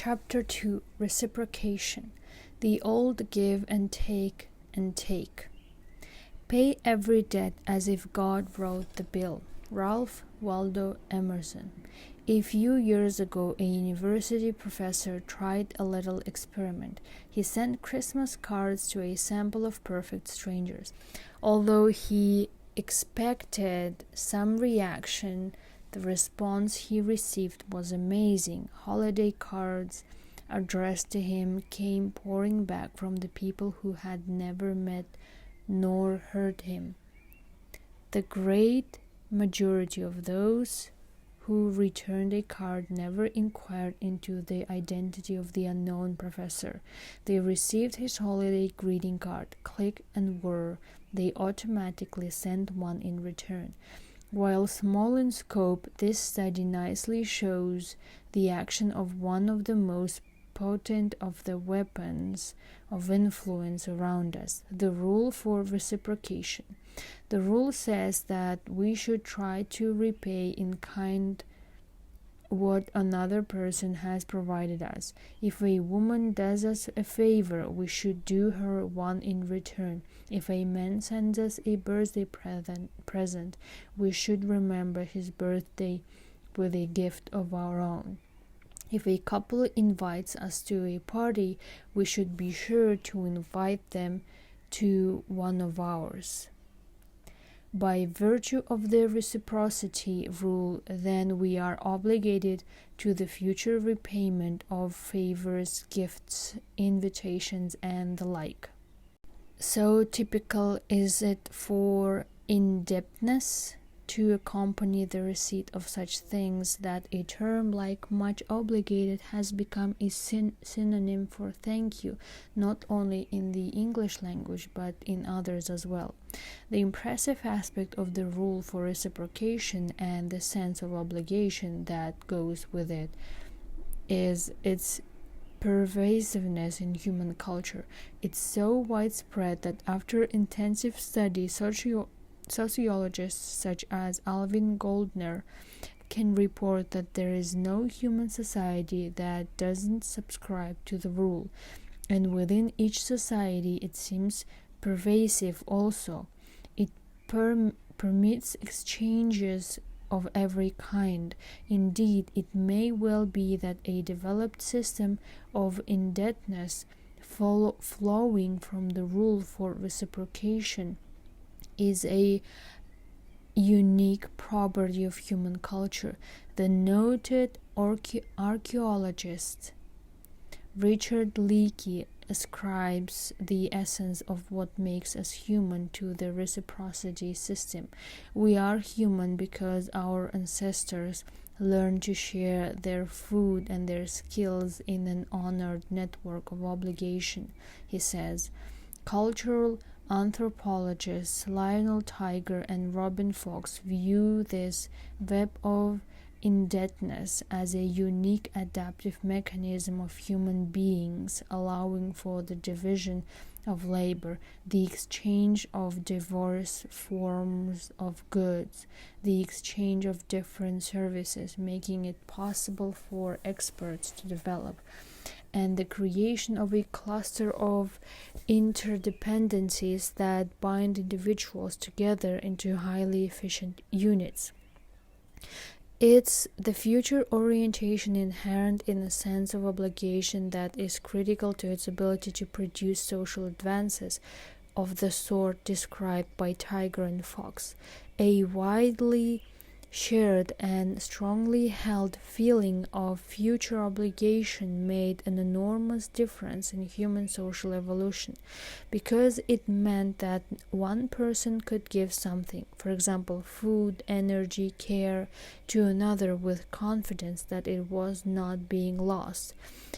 Chapter 2 Reciprocation. The old give and take and take. Pay every debt as if God wrote the bill. Ralph Waldo Emerson. A few years ago, a university professor tried a little experiment. He sent Christmas cards to a sample of perfect strangers. Although he expected some reaction, the response he received was amazing. Holiday cards addressed to him came pouring back from the people who had never met nor heard him. The great majority of those who returned a card never inquired into the identity of the unknown professor. They received his holiday greeting card, click and whir. They automatically sent one in return. While small in scope, this study nicely shows the action of one of the most potent of the weapons of influence around us, the rule for reciprocation. The rule says that we should try to repay in kind what another person has provided us. If a woman does us a favor, we should do her one in return. If a man sends us a birthday present, we should remember his birthday with a gift of our own. If a couple invites us to a party, we should be sure to invite them to one of ours. By virtue of the reciprocity rule, then, we are obligated to the future repayment of favors, gifts, invitations, and the like. So typical is it for indebtedness to accompany the receipt of such things that a term like much obligated has become a synonym for thank you, not only in the English language but in others as well. The impressive aspect of the rule for reciprocation and the sense of obligation that goes with it is its pervasiveness in human culture. It's so widespread that after intensive study, sociologists such as Alvin Goldner can report that there is no human society that doesn't subscribe to the rule, and within each society it seems pervasive also. It permits exchanges of every kind. Indeed, it may well be that a developed system of indebtedness flowing from the rule for reciprocation is a unique property of human culture. The noted archaeologist Richard Leakey ascribes the essence of what makes us human to the reciprocity system. We are human because our ancestors learned to share their food and their skills in an honored network of obligation, he says. Cultural anthropologists Lionel Tiger and Robin Fox view this web of indebtedness as a unique adaptive mechanism of human beings, allowing for the division of labor, the exchange of diverse forms of goods, the exchange of different services, making it possible for experts to develop, and the creation of a cluster of interdependencies that bind individuals together into highly efficient units. It's the future orientation inherent in a sense of obligation that is critical to its ability to produce social advances of the sort described by Tiger and Fox. A widely shared and strongly held feeling of future obligation made an enormous difference in human social evolution, because it meant that one person could give something, for example, food, energy, care, to another with confidence that it was not being lost.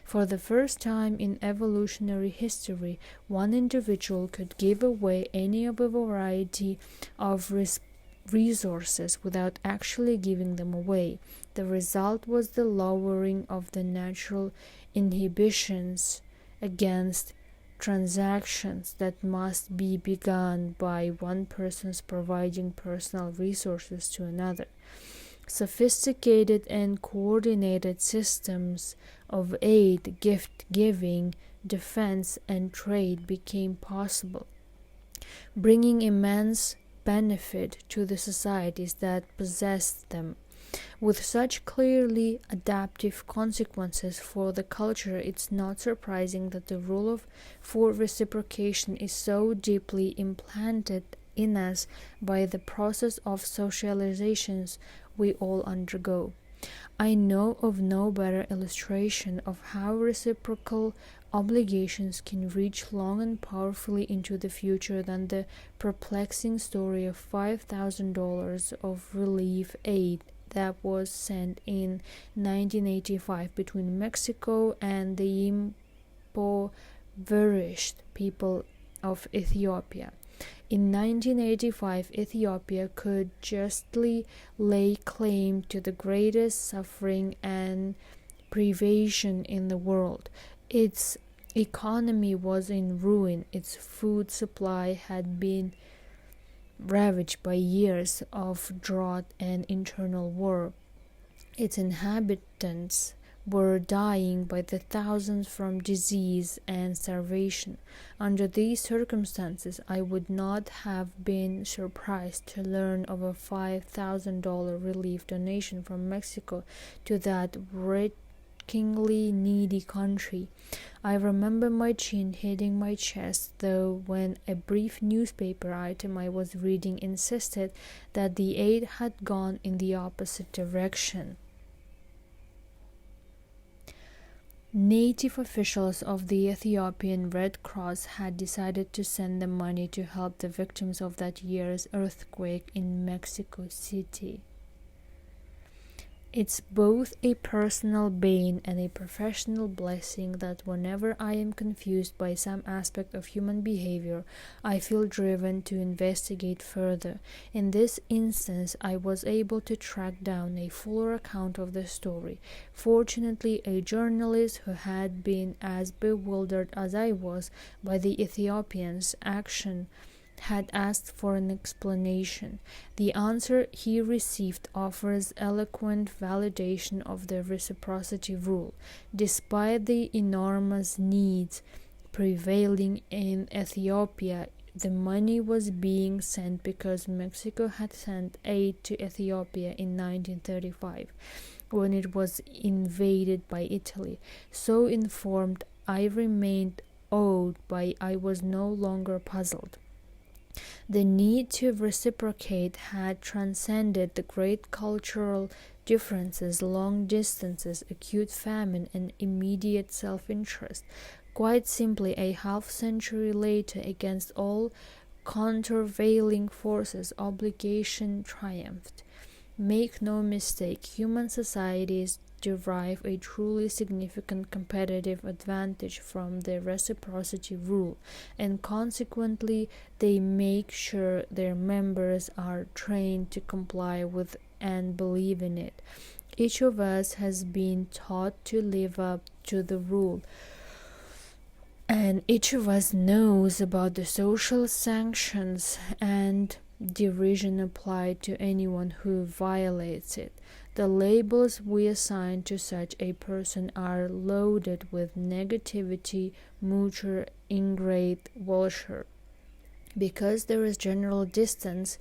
For the first time in evolutionary history, one individual could give away any of a variety of resources without actually giving them away. The result was the lowering of the natural inhibitions against transactions that must be begun by one person's providing personal resources to another. Sophisticated and coordinated systems of aid, gift giving, defense, and trade became possible, bringing immense benefit to the societies that possessed them. With such clearly adaptive consequences for the culture, it's not surprising that the rule for reciprocation is so deeply implanted in us by the process of socializations we all undergo. I know of no better illustration of how reciprocal obligations can reach long and powerfully into the future than the perplexing story of $5,000 of relief aid that was sent in 1985 between Mexico and the impoverished people of Ethiopia. In 1985, Ethiopia could justly lay claim to the greatest suffering and privation in the world. Its economy was in ruin. Its food supply had been ravaged by years of drought and internal war. Its inhabitants were dying by the thousands from disease and starvation. Under these circumstances, I would not have been surprised to learn of a $5,000 relief donation from Mexico to that kingly needy country. I remember my chin hitting my chest, though, when a brief newspaper item I was reading insisted that the aid had gone in the opposite direction. Native officials of the Ethiopian Red Cross had decided to send the money to help the victims of that year's earthquake in Mexico City. It's both a personal bane and a professional blessing that whenever I am confused by some aspect of human behavior, I feel driven to investigate further. In this instance, I was able to track down a fuller account of the story. Fortunately, a journalist who had been as bewildered as I was by the Ethiopians' action had asked for an explanation. The answer he received offers eloquent validation of the reciprocity rule. Despite the enormous needs prevailing in Ethiopia, the money was being sent because Mexico had sent aid to Ethiopia in 1935, when it was invaded by Italy. So informed I remained awed by I was no longer puzzled. The need to reciprocate had transcended the great cultural differences, long distances, acute famine, and immediate self-interest. Quite simply, a half-century later, against all countervailing forces, obligation triumphed. Make no mistake, human societies derive a truly significant competitive advantage from the reciprocity rule, and consequently they make sure their members are trained to comply with and believe in it. Each of us has been taught to live up to the rule, and each of us knows about the social sanctions and derision applied to anyone who violates it. The labels we assign to such a person are loaded with negativity, mutter, ingrate, vulture. Because there is general distance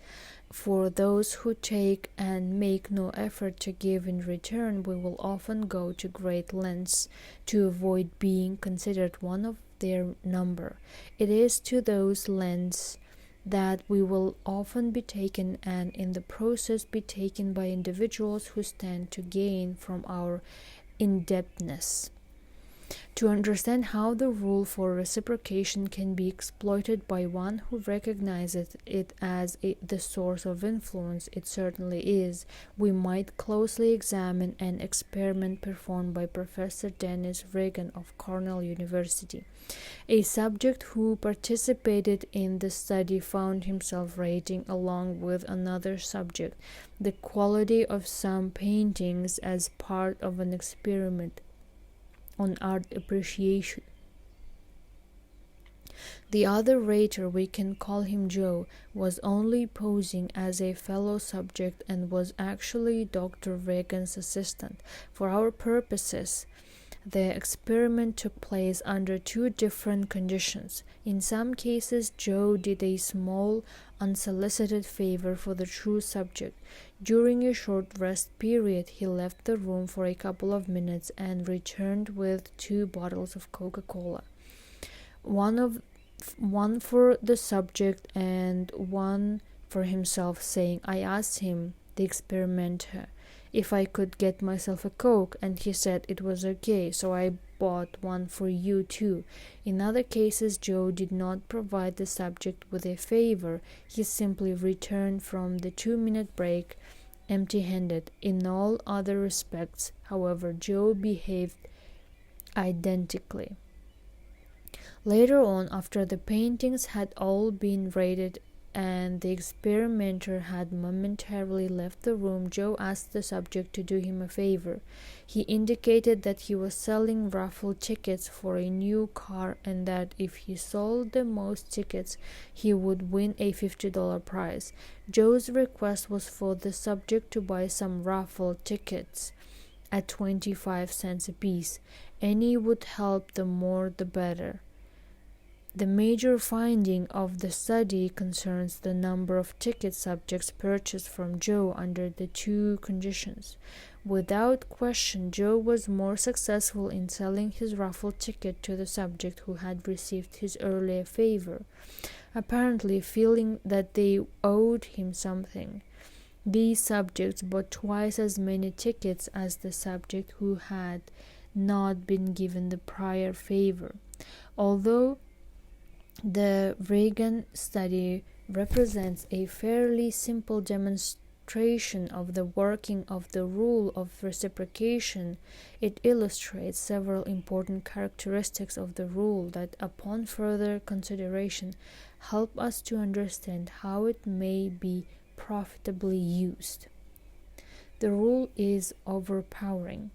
for those who take and make no effort to give in return, we will often go to great lengths to avoid being considered one of their number. It is to those lengths that we will often be taken, and in the process be taken by individuals who stand to gain from our indebtedness. To understand how the rule for reciprocation can be exploited by one who recognizes it as the source of influence it certainly is, we might closely examine an experiment performed by Professor Dennis Regan of Cornell University. A subject who participated in the study found himself rating, along with another subject, the quality of some paintings as part of an experiment on art appreciation. The other rater, we can call him Joe, was only posing as a fellow subject and was actually Dr. Reagan's assistant. For our purposes, the experiment took place under two different conditions. In some cases, Joe did a small, unsolicited favor for the true subject. During a short rest period, he left the room for a couple of minutes and returned with 2 bottles of Coca-Cola. One for the subject and one for himself, saying, "I asked him, the experimenter, if I could get myself a Coke, and he said it was okay, so I bought one for you too." In other cases, Joe did not provide the subject with a favor. He simply returned from the 2-minute break empty-handed. In all other respects, however, Joe behaved identically. Later on, after the paintings had all been rated and the experimenter had momentarily left the room, Joe asked the subject to do him a favor. He indicated that he was selling raffle tickets for a new car and that if he sold the most tickets, he would win a $50 prize. Joe's request was for the subject to buy some raffle tickets at 25 cents apiece. Any would help, the more the better. The major finding of the study concerns the number of ticket subjects purchased from Joe under the 2 conditions. Without question, Joe was more successful in selling his raffle ticket to the subject who had received his earlier favor, apparently feeling that they owed him something. These subjects bought twice as many tickets as the subject who had not been given the prior favor. Although the Reagan study represents a fairly simple demonstration of the working of the rule of reciprocation, it illustrates several important characteristics of the rule that, upon further consideration, help us to understand how it may be profitably used. The rule is overpowering.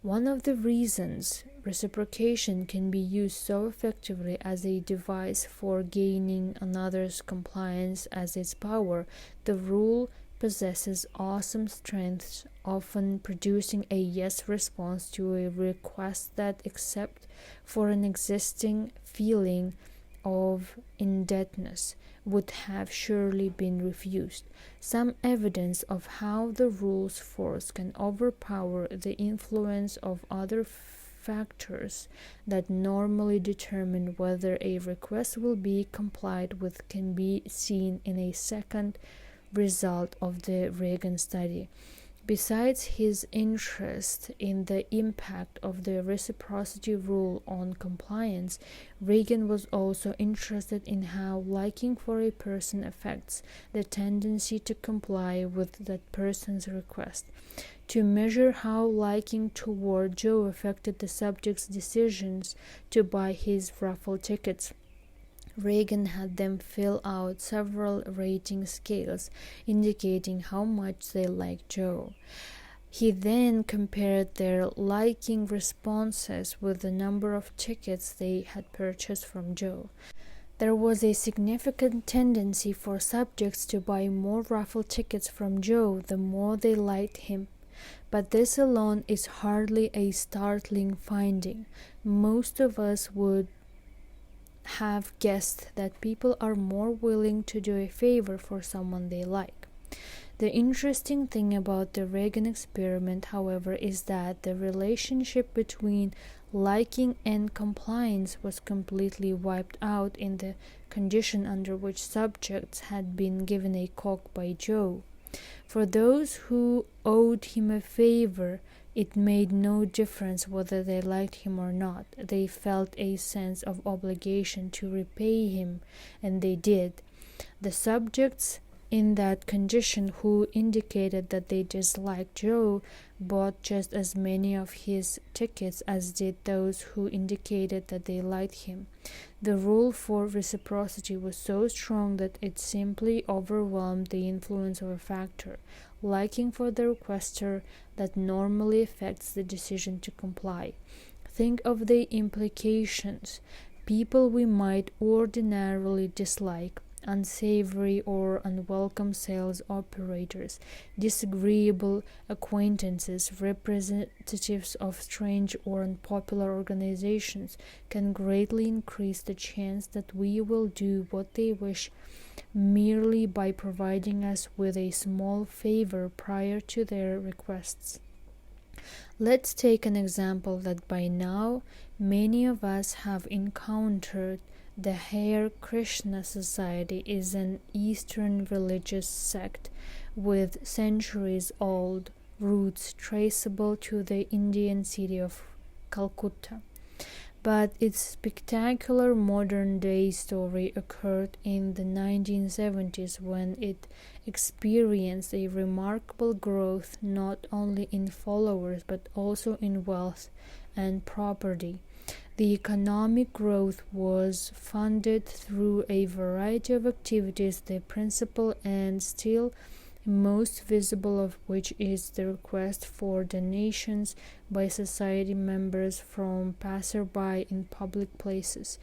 One of the reasons reciprocation can be used so effectively as a device for gaining another's compliance as its power, the rule possesses awesome strengths, often producing a yes response to a request that, except for an existing feeling of indebtedness, would have surely been refused. Some evidence of how the rule's force can overpower the influence of other factors that normally determine whether a request will be complied with can be seen in a second result of the Reagan study. Besides his interest in the impact of the reciprocity rule on compliance, Reagan was also interested in how liking for a person affects the tendency to comply with that person's request. To measure how liking toward Joe affected the subject's decisions to buy his raffle tickets, Reagan had them fill out several rating scales indicating how much they liked Joe. He then compared their liking responses with the number of tickets they had purchased from Joe. There was a significant tendency for subjects to buy more raffle tickets from Joe the more they liked him. But this alone is hardly a startling finding. Most of us would have guessed that people are more willing to do a favor for someone they like. The interesting thing about the Reagan experiment, however, is that the relationship between liking and compliance was completely wiped out in the condition under which subjects had been given a Coke by Joe. For those who owed him a favor, it made no difference whether they liked him or not. They felt a sense of obligation to repay him, and they did. The subjects in that condition who indicated that they disliked Joe bought just as many of his tickets as did those who indicated that they liked him. The rule for reciprocity was so strong that it simply overwhelmed the influence of a factor, liking for the requester, that normally affects the decision to comply. Think of the implications. people we might ordinarily dislike, unsavory or unwelcome sales operators, disagreeable acquaintances, representatives of strange or unpopular organizations, can greatly increase the chance that we will do what they wish merely by providing us with a small favor prior to their requests. Let's take an example that by now many of us have encountered. The Hare Krishna Society is an Eastern religious sect with centuries-old roots traceable to the Indian city of Calcutta. But its spectacular modern-day story occurred in the 1970s when it experienced a remarkable growth not only in followers but also in wealth and property. The economic growth was funded through a variety of activities, the principal and still most visible of which is the request for donations by society members from passersby in public places.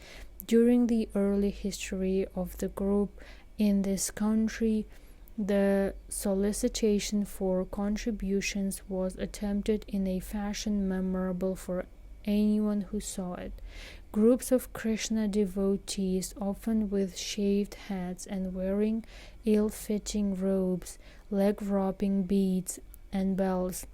During the early history of the group in this country, the solicitation for contributions was attempted in a fashion memorable for anyone who saw it. Groups of Krishna devotees, often with shaved heads and wearing ill-fitting robes, leg-wrapping beads and bells,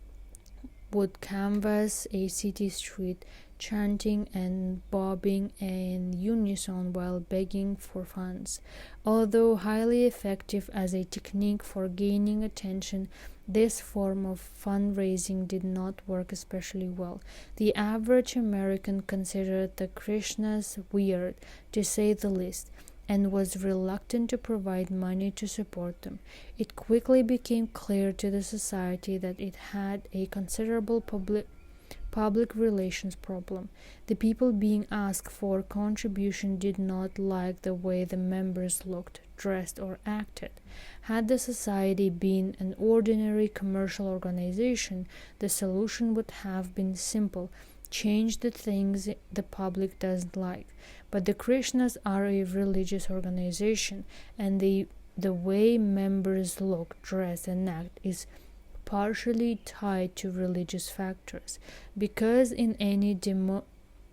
would canvass a city street, chanting and bobbing in unison while begging for funds. Although highly effective as a technique for gaining attention, this form of fundraising did not work especially well. The average American considered the Krishnas weird, to say the least, and was reluctant to provide money to support them. It quickly became clear to the society that it had a considerable public relations problem. The people being asked for contribution did not like the way the members looked, dressed, or acted. Had the society been an ordinary commercial organization, the solution would have been simple: change the things the public doesn't like. But the Krishnas are a religious organization, and the way members look, dress, and act is partially tied to religious factors. Because in any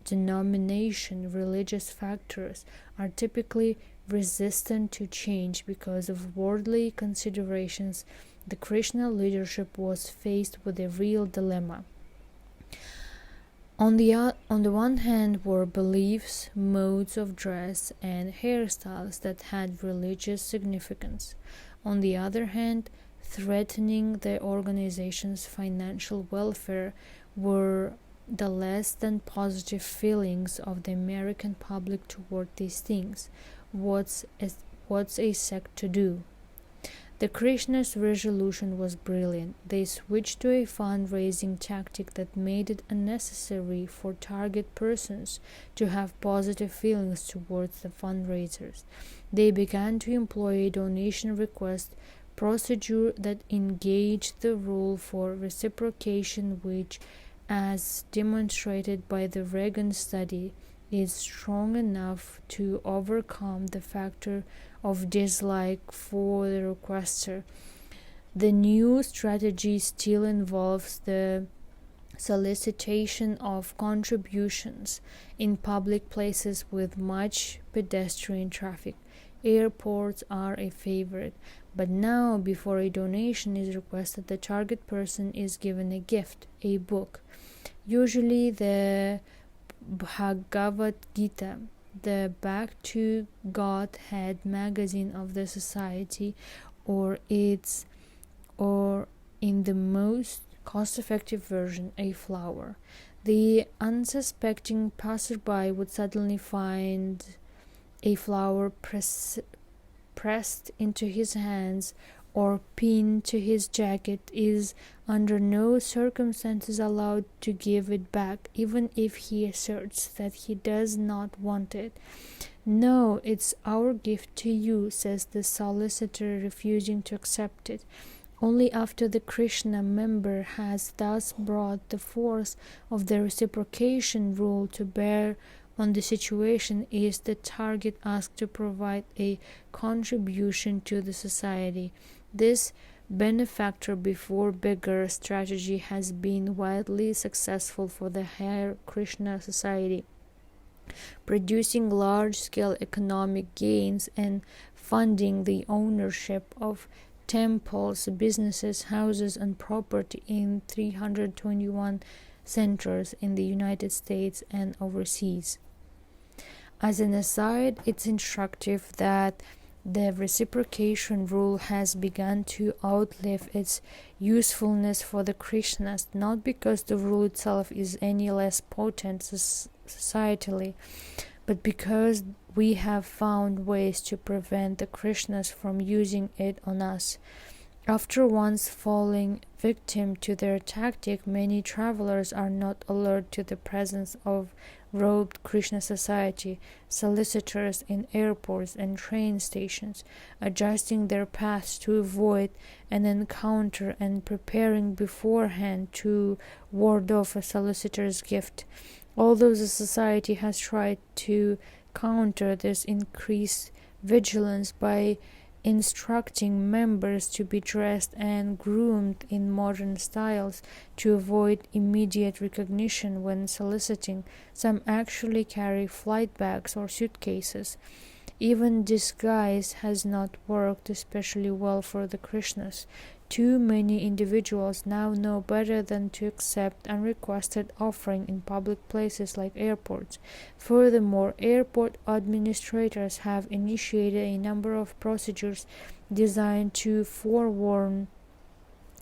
denomination, religious factors are typically resistant to change because of worldly considerations, the Krishna leadership was faced with a real dilemma. On the one hand were beliefs, modes of dress, and hairstyles that had religious significance. On the other hand, threatening the organization's financial welfare were the less than positive feelings of the American public toward these things. What's a sect to do? The Krishna's resolution was brilliant. They switched to a fundraising tactic that made it unnecessary for target persons to have positive feelings towards the fundraisers. They began to employ a donation request procedure that engaged the rule for reciprocation, which, as demonstrated by the Reagan study, is strong enough to overcome the factor of dislike for the requester. The new strategy still involves the solicitation of contributions in public places with much pedestrian traffic. Airports are a favorite, but now before a donation is requested, the target person is given a gift, a book, usually the Bhagavad Gita, the Back to Godhead magazine of the society, or in the most cost-effective version, a flower. The unsuspecting passerby would suddenly find a flower pressed into his hands or pinned to his jacket, is under no circumstances allowed to give it back, even if he asserts that he does not want it. "No, it's our gift to you," says the solicitor, refusing to accept it. Only after the Krishna member has thus brought the force of the reciprocation rule to bear on the situation is the target asked to provide a contribution to the society. This benefactor before beggar strategy has been widely successful for the Hare Krishna society, producing large-scale economic gains and funding the ownership of temples, businesses, houses, and property in 321 centers in the United States and overseas. As an aside, it's instructive that the reciprocation rule has begun to outlive its usefulness for the Krishnas, not because the rule itself is any less potent societally, but because we have found ways to prevent the Krishnas from using it on us. After once falling victim to their tactic, many travelers are not alert to the presence of robed Krishna society solicitors in airports and train stations, adjusting their paths to avoid an encounter and preparing beforehand to ward off a solicitor's gift. Although the society has tried to counter this increased vigilance by instructing members to be dressed and groomed in modern styles to avoid immediate recognition when soliciting, some actually carry flight bags or suitcases. Even disguise has not worked especially well for the Krishnas. Too many individuals now know better than to accept unrequested offering in public places like airports. Furthermore, airport administrators have initiated a number of procedures designed to forewarn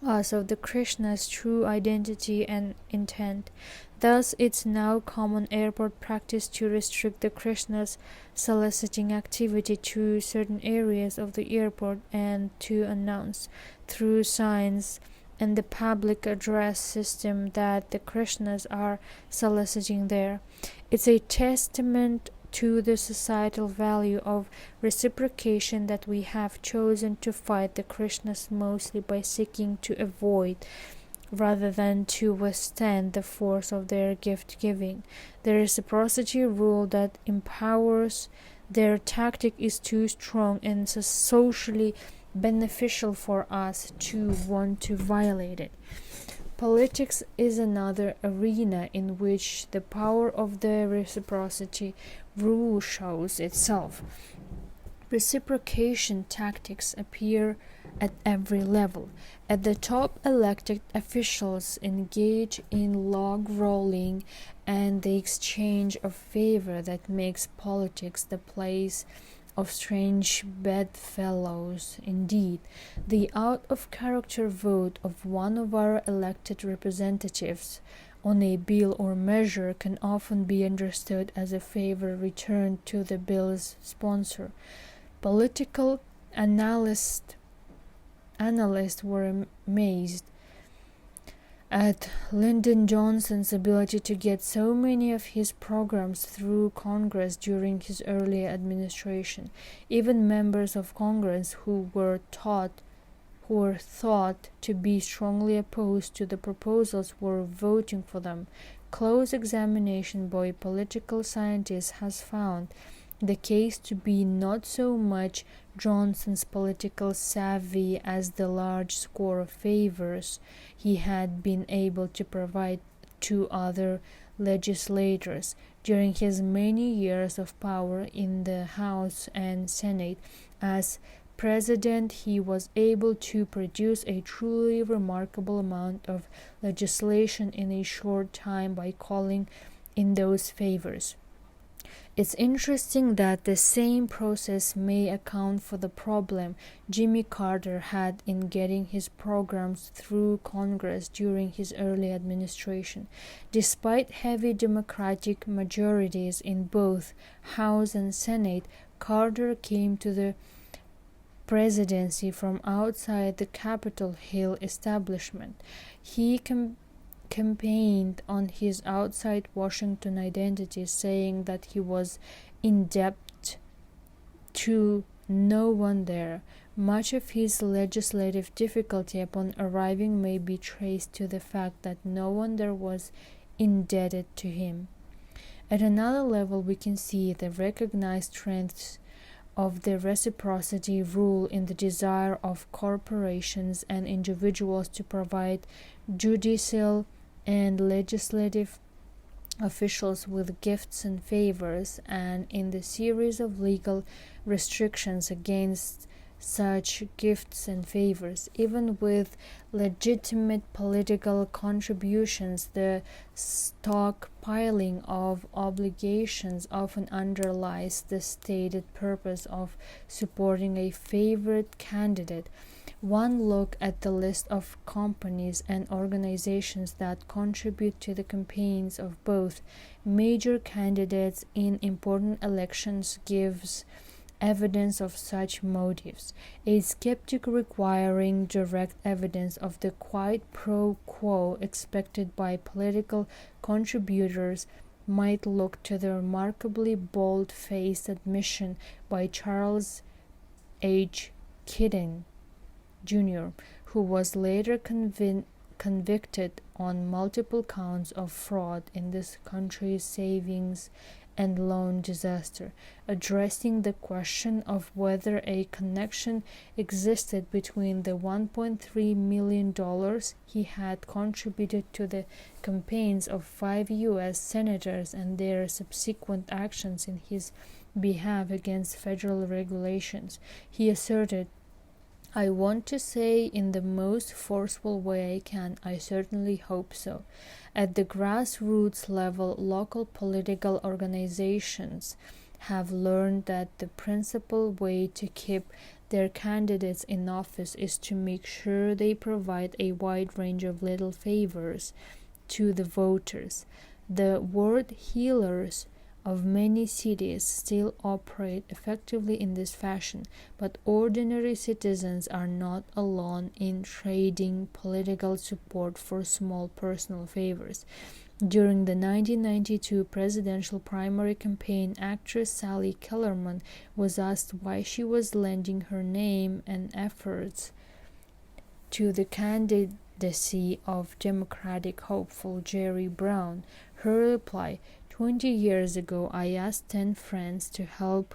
us of the Krishna's true identity and intent. Thus, it's now common airport practice to restrict the Krishna's soliciting activity to certain areas of the airport and to announce through signs and the public address system that the Krishnas are soliciting there. It's a testament to the societal value of reciprocation that we have chosen to fight the Krishnas mostly by seeking to avoid rather than to withstand the force of their gift-giving. The reciprocity rule that empowers their tactic is too strong and socially beneficial for us to want to violate it. Politics is another arena in which the power of the reciprocity rule shows itself. Reciprocation tactics appear at every level. At the top, elected officials engage in log rolling and the exchange of favor that makes politics the place of strange bedfellows. Indeed, the out-of-character vote of one of our elected representatives on a bill or measure can often be understood as a favor returned to the bill's sponsor. Political analysts were amazed at Lyndon Johnson's ability to get so many of his programs through Congress during his early administration. Even members of Congress who were thought to be strongly opposed to the proposals were voting for them. Close examination by political scientists has found the case to be not so much Johnson's political savvy as the large score of favors he had been able to provide to other legislators. During his many years of power in the House and Senate as president, he was able to produce a truly remarkable amount of legislation in a short time by calling in those favors. It's interesting that the same process may account for the problem Jimmy Carter had in getting his programs through Congress during his early administration. Despite heavy Democratic majorities in both House and Senate, Carter came to the presidency from outside the Capitol Hill establishment. He campaigned on his outside Washington identity, saying that he was in debt to no one there. Much of his legislative difficulty upon arriving may be traced to the fact that no one there was indebted to him. At another level, we can see the recognized strengths of the reciprocity rule in the desire of corporations and individuals to provide judicial and legislative officials with gifts and favors, and in the series of legal restrictions against such gifts and favors. Even with legitimate political contributions, the stockpiling of obligations often underlies the stated purpose of supporting a favorite candidate. One look at the list of companies and organizations that contribute to the campaigns of both major candidates in important elections gives evidence of such motives. A skeptic requiring direct evidence of the quid pro quo expected by political contributors might look to the remarkably bold-faced admission by Charles H. Keating, Jr., who was later convicted on multiple counts of fraud in this country's savings and loan disaster, addressing the question of whether a connection existed between the $1.3 million he had contributed to the campaigns of 5 U.S. senators and their subsequent actions in his behalf against federal regulations. He asserted, "I want to say in the most forceful way I can, I certainly hope so." At the grassroots level, local political organizations have learned that the principal way to keep their candidates in office is to make sure they provide a wide range of little favors to the voters. The ward heelers of many cities still operate effectively in this fashion, but ordinary citizens are not alone in trading political support for small personal favors. During the 1992 presidential primary campaign, actress Sally Kellerman was asked why she was lending her name and efforts to the candidacy of Democratic hopeful Jerry Brown. Her reply, 20 years ago, I asked 10 friends to help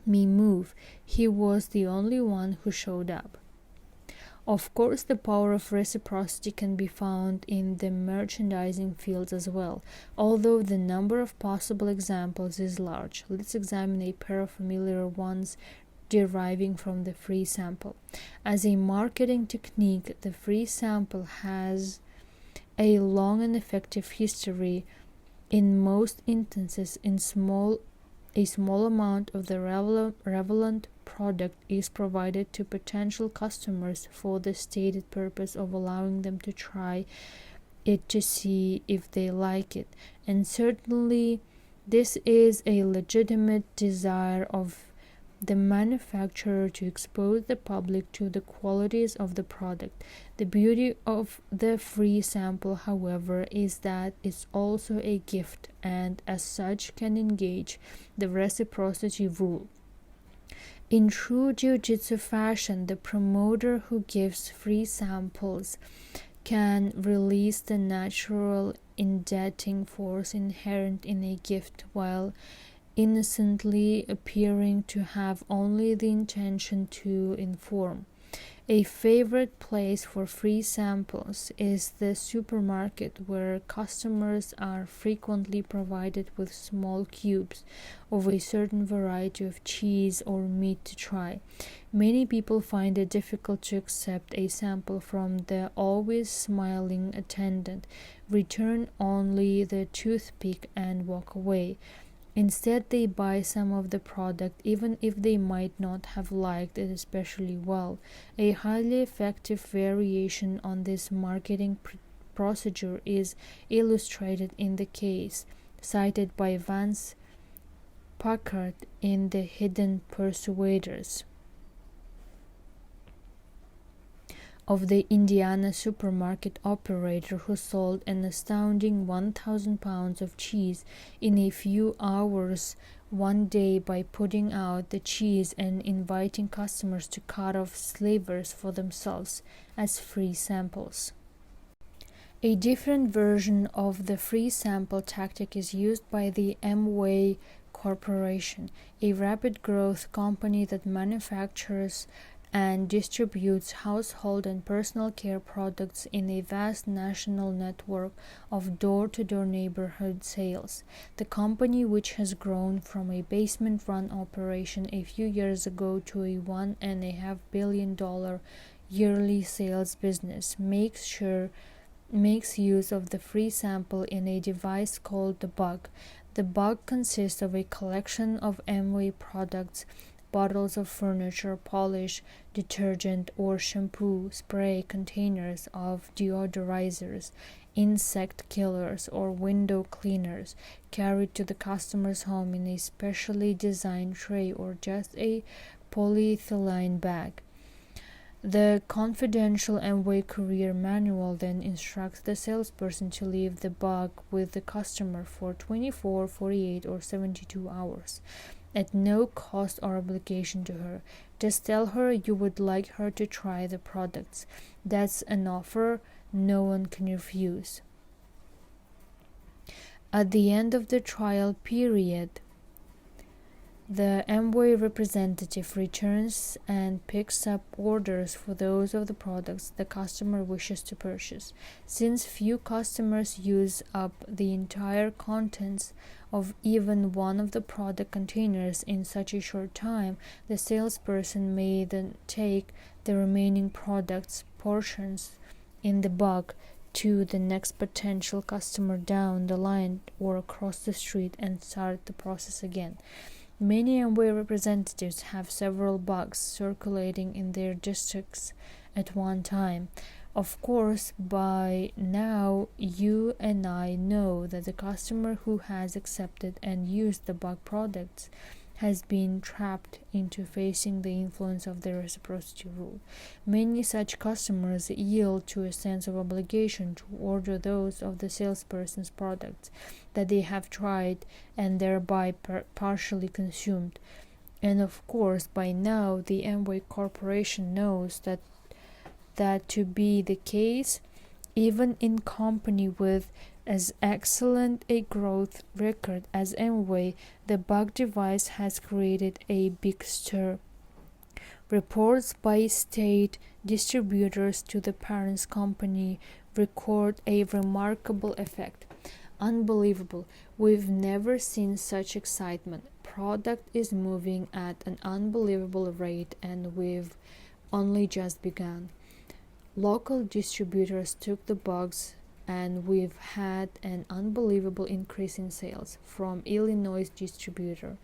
me move. He was the only one who showed up. Of course, the power of reciprocity can be found in the merchandising fields as well, although the number of possible examples is large. Let's examine a pair of familiar ones deriving from the free sample. As a marketing technique, the free sample has a long and effective history. In most instances, a small amount of the relevant product is provided to potential customers for the stated purpose of allowing them to try it to see if they like it. And certainly, this is a legitimate desire of the manufacturer to expose the public to the qualities of the product. The beauty of the free sample, however, is that it's also a gift and as such can engage the reciprocity rule. In true jiu-jitsu fashion, the promoter who gives free samples can release the natural indebting force inherent in a gift while innocently appearing to have only the intention to inform. A favorite place for free samples is the supermarket, where customers are frequently provided with small cubes of a certain variety of cheese or meat to try. Many people find it difficult to accept a sample from the always smiling attendant, return only the toothpick and walk away. Instead, they buy some of the product, even if they might not have liked it especially well. A highly effective variation on this marketing procedure is illustrated in the case cited by Vance Packard in The Hidden Persuaders of the Indiana supermarket operator who sold an astounding 1,000 pounds of cheese in a few hours one day by putting out the cheese and inviting customers to cut off slivers for themselves as free samples. A different version of the free sample tactic is used by the Amway Corporation, a rapid growth company that manufactures and distributes household and personal care products in a vast national network of door-to-door neighborhood sales. The company, which has grown from a basement-run operation a few years ago to a $1.5 billion yearly sales business, makes use of the free sample in a device called the Bug. The Bug consists of a collection of Amway products, bottles of furniture, polish, detergent or shampoo, spray, containers of deodorizers, insect killers, or window cleaners, carried to the customer's home in a specially designed tray or just a polyethylene bag. The confidential Amway Courier Manual then instructs the salesperson to leave the Bug with the customer for 24, 48, or 72 hours, at no cost or obligation to her. Just tell her you would like her to try the products. That's an offer no one can refuse. At the end of the trial period, the Amway representative returns and picks up orders for those of the products the customer wishes to purchase. Since few customers use up the entire contents of even one of the product containers in such a short time, the salesperson may then take the remaining products portions in the Bug to the next potential customer down the line or across the street and start the process again. Many Amway representatives have several Bugs circulating in their districts at one time. Of course, by now you and I know that the customer who has accepted and used the Bug products has been trapped into facing the influence of the reciprocity rule. Many such customers yield to a sense of obligation to order those of the salesperson's products that they have tried and thereby partially consumed. And of course, by now the Amway Corporation knows that to be the case, even in company with as excellent a growth record as Amway, the Bug device has created a big stir. Reports by state distributors to the parent company record a remarkable effect. Unbelievable. We've never seen such excitement. Product is moving at an unbelievable rate and we've only just begun. Local distributors took the Bugs and we've had an unbelievable increase in sales from Illinois distributor.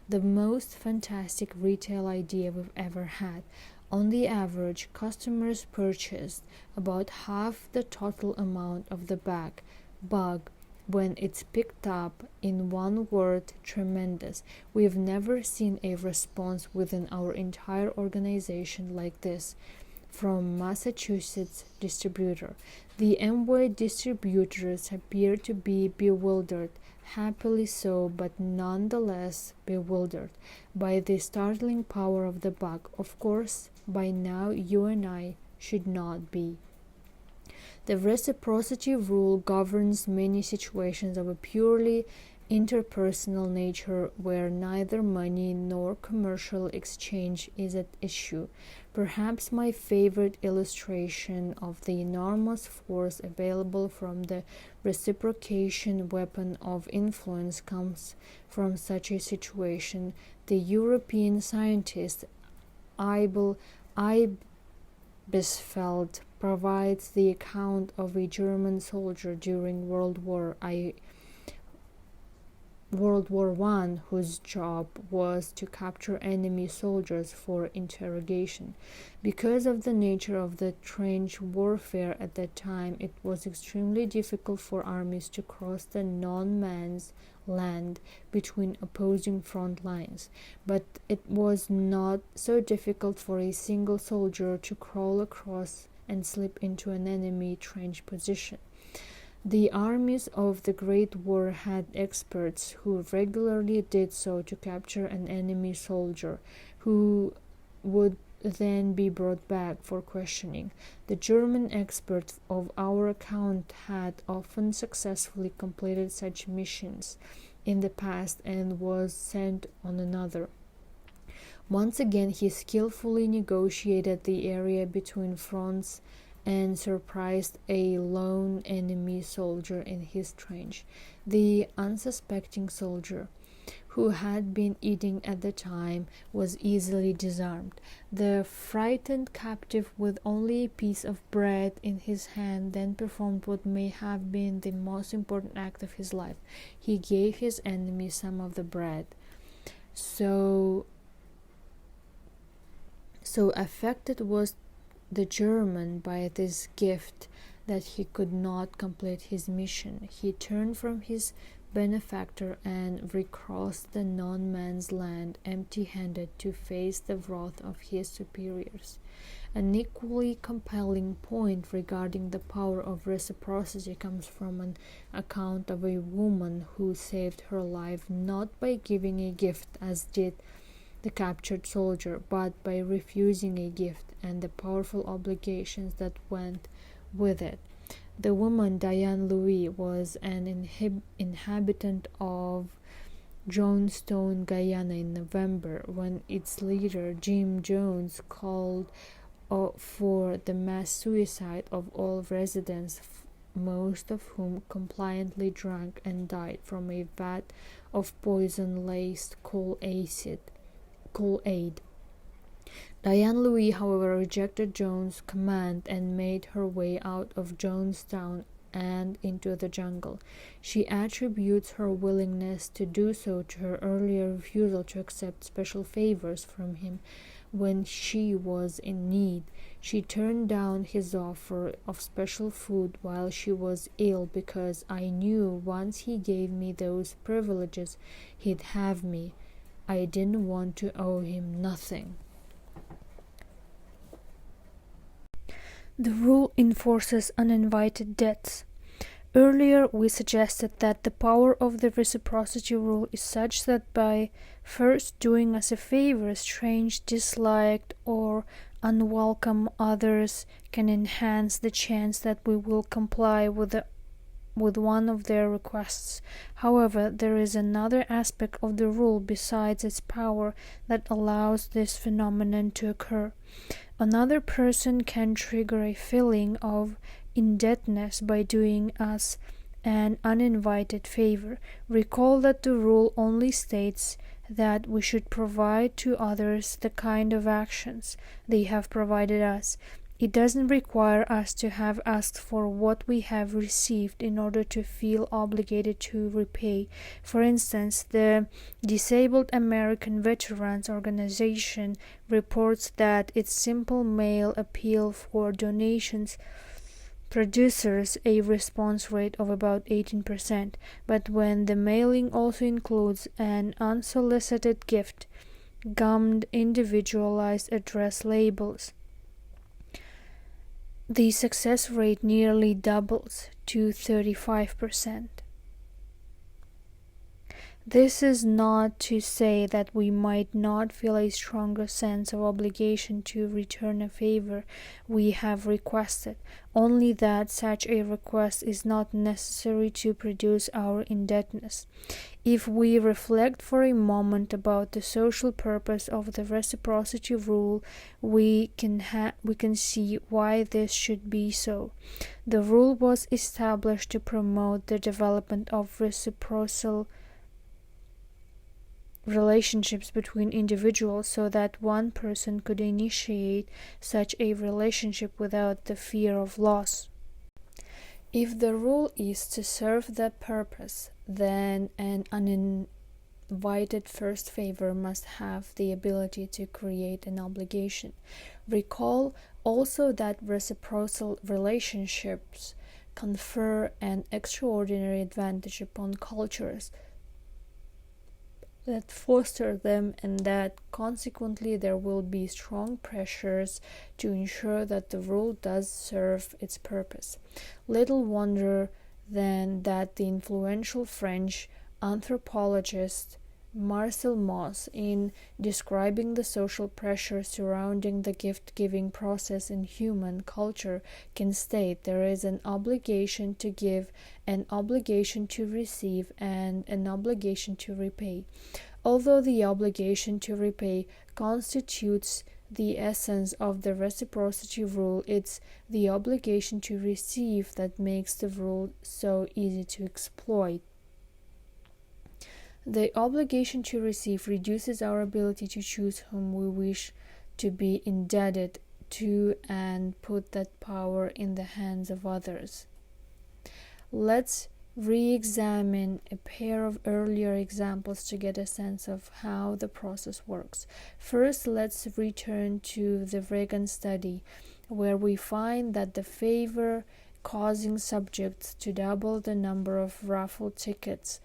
The most fantastic retail idea we've ever had. On the average, customers purchased about half the total amount of the Bug when it's picked up. In one word, tremendous. We've never seen a response within our entire organization like this. From Massachusetts distributor. The Amway distributors appear to be bewildered, happily so, but nonetheless bewildered, by the startling power of the Bug. Of course, by now you and I should not be. The reciprocity rule governs many situations of a purely interpersonal nature where neither money nor commercial exchange is at issue. Perhaps my favorite illustration of the enormous force available from the reciprocation weapon of influence comes from such a situation. The European scientist Ibisfeld provides the account of a German soldier during World War I, whose job was to capture enemy soldiers for interrogation. Because of the nature of the trench warfare at that time, it was extremely difficult for armies to cross the non-man's land between opposing front lines, but it was not so difficult for a single soldier to crawl across and slip into an enemy trench position. The armies of the Great War had experts who regularly did so to capture an enemy soldier, who would then be brought back for questioning. The German expert of our account had often successfully completed such missions in the past and was sent on another. Once again, he skillfully negotiated the area between fronts and surprised a lone enemy soldier in his trench. The unsuspecting soldier, who had been eating at the time, was easily disarmed. The frightened captive, with only a piece of bread in his hand, then performed what may have been the most important act of his life. He gave his enemy some of the bread. So affected was the German by this gift that he could not complete his mission. He turned from his benefactor and recrossed the non-man's land empty-handed to face the wrath of his superiors. An equally compelling point regarding the power of reciprocity comes from an account of a woman who saved her life not by giving a gift, as did the captured soldier, but by refusing a gift and the powerful obligations that went with it. The woman, Diane Louis, was an inhabitant of Johnstone, Guyana in November, when its leader, Jim Jones, called for the mass suicide of all residents, most of whom compliantly drank and died from a vat of poison-laced coal-aid. Diane Louis, however, rejected Jones' command and made her way out of Jonestown and into the jungle. She attributes her willingness to do so to her earlier refusal to accept special favors from him when she was in need. She turned down his offer of special food while she was ill because I knew once he gave me those privileges he'd have me. I didn't want to owe him nothing. The rule enforces uninvited debts. Earlier, we suggested that the power of the reciprocity rule is such that by first doing us a favor, strange, disliked, or unwelcome others can enhance the chance that we will comply with one of their requests. However, there is another aspect of the rule besides its power that allows this phenomenon to occur. Another person can trigger a feeling of indebtedness by doing us an uninvited favor. Recall that the rule only states that we should provide to others the kind of actions they have provided us. It doesn't require us to have asked for what we have received in order to feel obligated to repay. For instance, the Disabled American Veterans Organization reports that its simple mail appeal for donations produces a response rate of about 18%, but when the mailing also includes an unsolicited gift, gummed individualized address labels, the success rate nearly doubles to 35%. This is not to say that we might not feel a stronger sense of obligation to return a favor we have requested, only that such a request is not necessary to produce our indebtedness. If we reflect for a moment about the social purpose of the reciprocity rule, we can see why this should be so. The rule was established to promote the development of reciprocal relationships between individuals so that one person could initiate such a relationship without the fear of loss. If the rule is to serve that purpose, then an uninvited first favor must have the ability to create an obligation. Recall also that reciprocal relationships confer an extraordinary advantage upon cultures that foster them, and that consequently there will be strong pressures to ensure that the rule does serve its purpose. Little wonder then that the influential French anthropologist Marcel Mauss, in describing the social pressure surrounding the gift-giving process in human culture, can state there is an obligation to give, an obligation to receive, and an obligation to repay. Although the obligation to repay constitutes the essence of the reciprocity rule, it's the obligation to receive that makes the rule so easy to exploit. The obligation to receive reduces our ability to choose whom we wish to be indebted to and put that power in the hands of others. Let's re-examine a pair of earlier examples to get a sense of how the process works. First, let's return to the Reagan study, where we find that the favor causing subjects to double the number of raffle tickets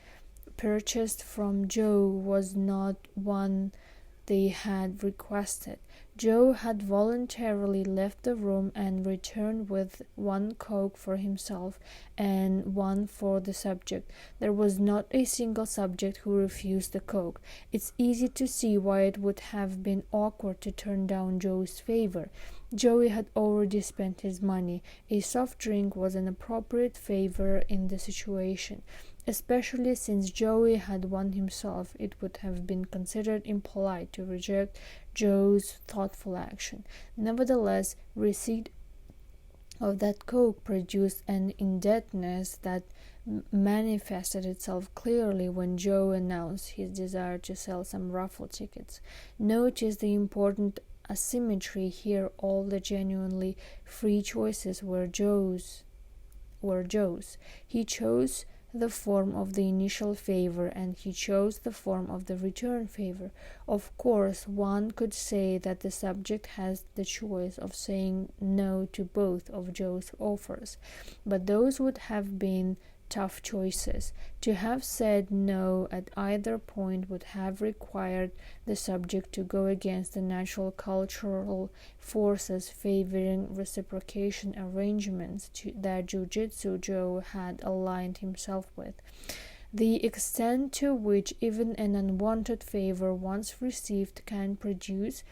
purchased from Joe was not one they had requested. Joe had voluntarily left the room and returned with one Coke for himself and one for the subject. There was not a single subject who refused the Coke. It's easy to see why it would have been awkward to turn down Joe's favor. Joey had already spent his money. A soft drink was an appropriate favor in the situation. Especially since Joey had won himself, it would have been considered impolite to reject Joe's thoughtful action. Nevertheless, receipt of that Coke produced an indebtedness that manifested itself clearly when Joe announced his desire to sell some raffle tickets. Notice the important asymmetry here. All the genuinely free choices were Joe's. He chose the form of the initial favor, and he chose the form of the return favor. Of course, one could say that the subject has the choice of saying no to both of Joe's offers, but those would have been tough choices. To have said no at either point would have required the subject to go against the natural cultural forces favoring reciprocation arrangements that Jiu-Jitsu Joe had aligned himself with. The extent to which even an unwanted favor once received can produce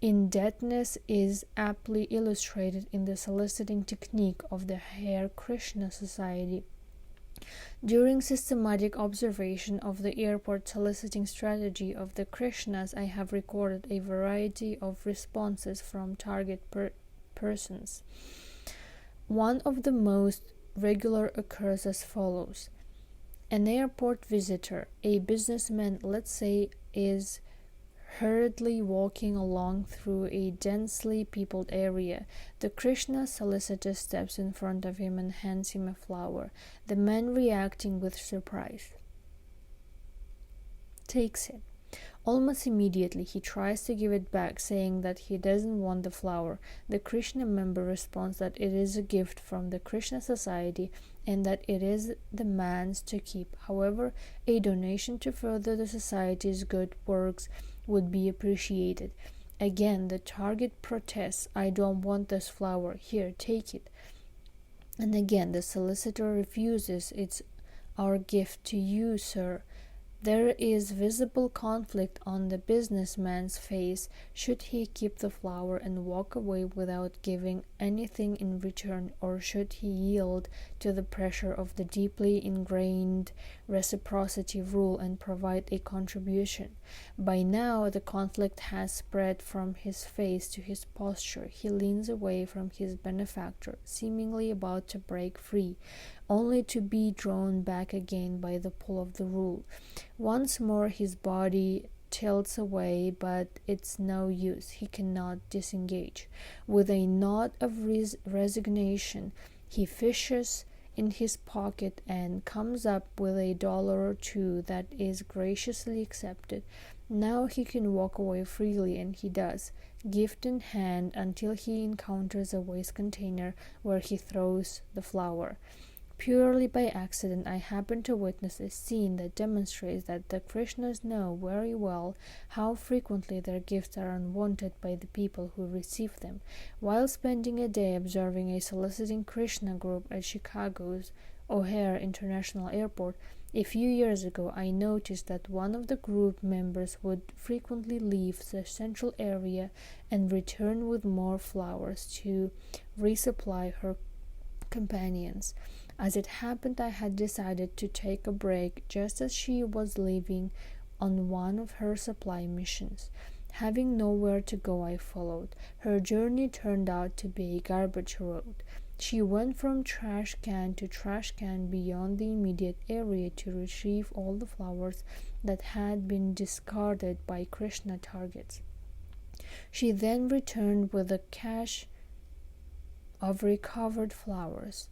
indebtedness is aptly illustrated in the soliciting technique of the Hare Krishna Society. During systematic observation of the airport soliciting strategy of the Krishnas, I have recorded a variety of responses from target persons. One of the most regular occurs as follows. An airport visitor, a businessman, let's say, is hurriedly walking along through a densely peopled area. The Krishna solicitor steps in front of him and hands him a flower. The man, reacting with surprise, takes it. Almost immediately, he tries to give it back, saying that he doesn't want the flower. The Krishna member responds that it is a gift from the Krishna Society and that it is the man's to keep. However, a donation to further the society's good works would be appreciated. Again, the target protests, "I don't want this flower. Here, take it." And again, the solicitor refuses. "It's our gift to you, sir." There is visible conflict on the businessman's face. Should he keep the flower and walk away without giving anything in return, or should he yield to the pressure of the deeply ingrained reciprocity rule and provide a contribution? By now, the conflict has spread from his face to his posture. He leans away from his benefactor, seemingly about to break free, only to be drawn back again by the pull of the rule. Once more his body tilts away, but it's no use. He cannot disengage. With a nod of resignation, he fishes in his pocket and comes up with $1 or $2 that is graciously accepted. Now he can walk away freely, and he does, gift in hand, until he encounters a waste container where he throws the flower. Purely by accident, I happen to witness a scene that demonstrates that the Krishnas know very well how frequently their gifts are unwanted by the people who receive them. While spending a day observing a soliciting Krishna group at Chicago's O'Hare International Airport, A few years ago, I noticed that one of the group members would frequently leave the central area and return with more flowers to resupply her companions. As it happened, I had decided to take a break just as she was leaving on one of her supply missions. Having nowhere to go, I followed. Her journey turned out to be a garbage road. She went from trash can to trash can beyond the immediate area to retrieve all the flowers that had been discarded by Krishna targets. She then returned with a cache of recovered flowers,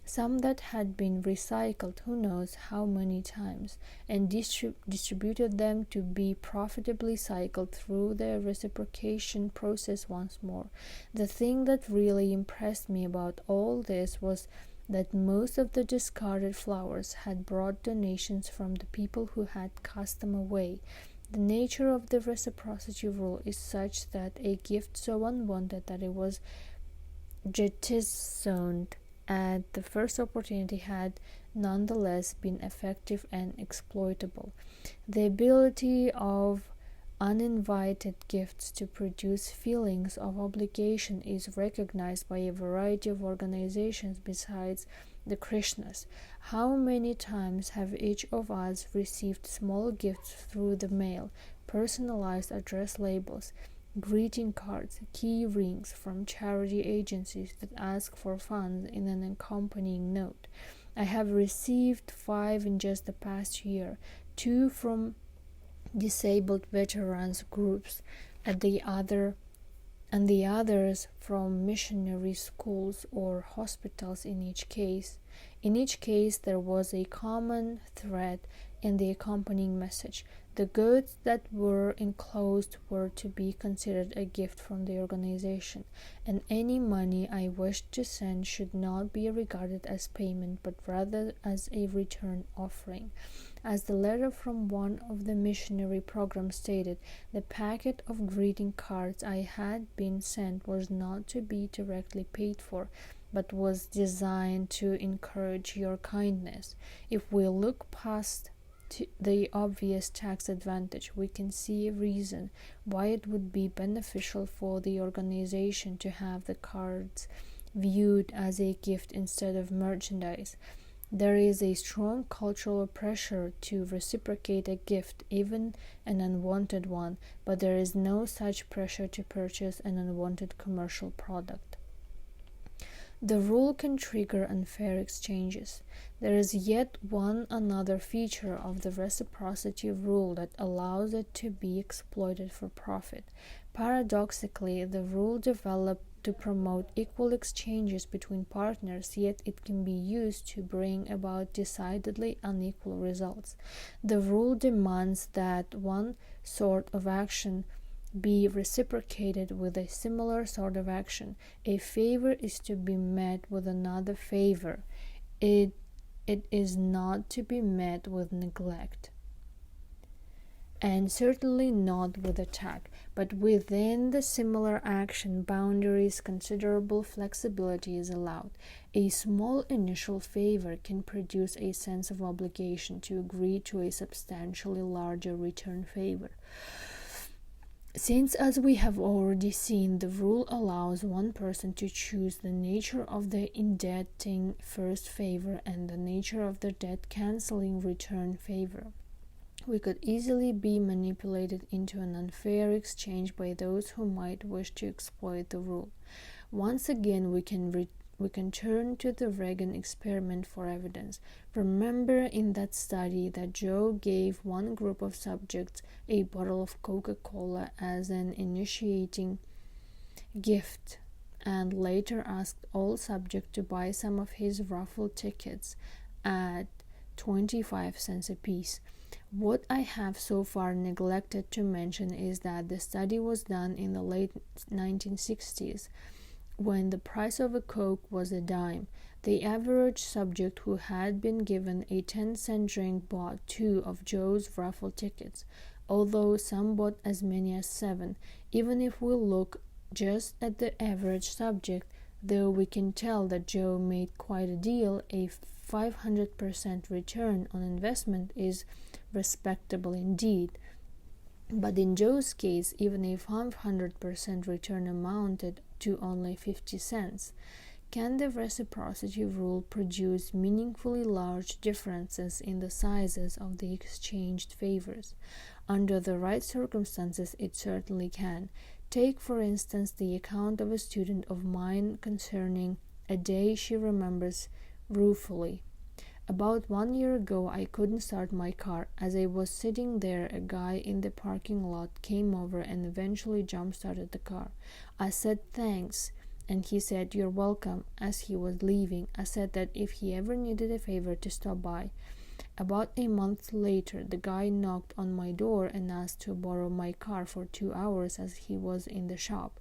some that had been recycled who knows how many times, and distributed them to be profitably cycled through the reciprocation process once more. The thing that really impressed me about all this was that most of the discarded flowers had brought donations from the people who had cast them away. The nature of the reciprocity rule is such that a gift so unwanted that it was jettisoned at the first opportunity had nonetheless been effective and exploitable. The ability of uninvited gifts to produce feelings of obligation is recognized by a variety of organizations besides the Krishnas. How many times have each of us received small gifts through the mail, personalized address labels, greeting cards, key rings from charity agencies that ask for funds in an accompanying note? I have received 5 in just the past year, 2 from disabled veterans groups and the others from missionary schools or hospitals. In each case there was a common thread in the accompanying message. The goods that were enclosed were to be considered a gift from the organization, and any money I wished to send should not be regarded as payment, but rather as a return offering. As the letter from one of the missionary programs stated, the packet of greeting cards I had been sent was not to be directly paid for, but was designed to encourage your kindness. If we look past the obvious tax advantage, we can see a reason why it would be beneficial for the organization to have the cards viewed as a gift instead of merchandise. There is a strong cultural pressure to reciprocate a gift, even an unwanted one, but there is no such pressure to purchase an unwanted commercial product. The rule can trigger unfair exchanges. There is yet another feature of the reciprocity rule that allows it to be exploited for profit. Paradoxically, the rule developed to promote equal exchanges between partners, yet it can be used to bring about decidedly unequal results. The rule demands that one sort of action be reciprocated with a similar sort of action. A favor is to be met with another favor. It is not to be met with neglect, and certainly not with attack. But within the similar action boundaries, considerable flexibility is allowed. A small initial favor can produce a sense of obligation to agree to a substantially larger return favor. Since, as we have already seen, the rule allows one person to choose the nature of the indebting first favor and the nature of the debt-canceling return favor, we could easily be manipulated into an unfair exchange by those who might wish to exploit the rule. Once again, we can turn to the Reagan experiment for evidence. Remember in that study that Joe gave one group of subjects a bottle of Coca-Cola as an initiating gift, and later asked all subjects to buy some of his raffle tickets at 25 cents apiece. What I have so far neglected to mention is that the study was done in the late 1960s, when the price of a Coke was a dime. The average subject who had been given a 10-cent drink bought 2 of Joe's raffle tickets, although some bought as many as 7. Even if we look just at the average subject, though we can tell that Joe made quite a deal, a 500% return on investment is respectable indeed. But in Joe's case, even a 500% return amounted to only 50 cents. Can the reciprocity rule produce meaningfully large differences in the sizes of the exchanged favors? Under the right circumstances, it certainly can. Take, for instance, the account of a student of mine concerning a day she remembers ruefully. About 1 year ago, I couldn't start my car. As I was sitting there, a guy in the parking lot came over and eventually jump-started the car. I said thanks, and he said you're welcome as he was leaving. I said that if he ever needed a favor to stop by. About a month later, the guy knocked on my door and asked to borrow my car for 2 hours as he was in the shop.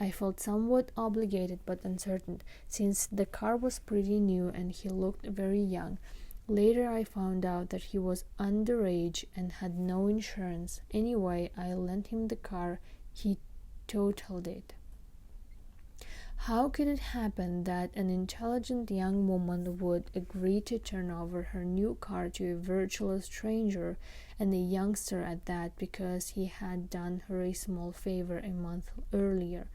I felt somewhat obligated but uncertain, since the car was pretty new and he looked very young. Later I found out that he was underage and had no insurance. Anyway, I lent him the car. He totaled it. How could it happen that an intelligent young woman would agree to turn over her new car to a virtual stranger, and a youngster at that, because he had done her a small favor a month earlier?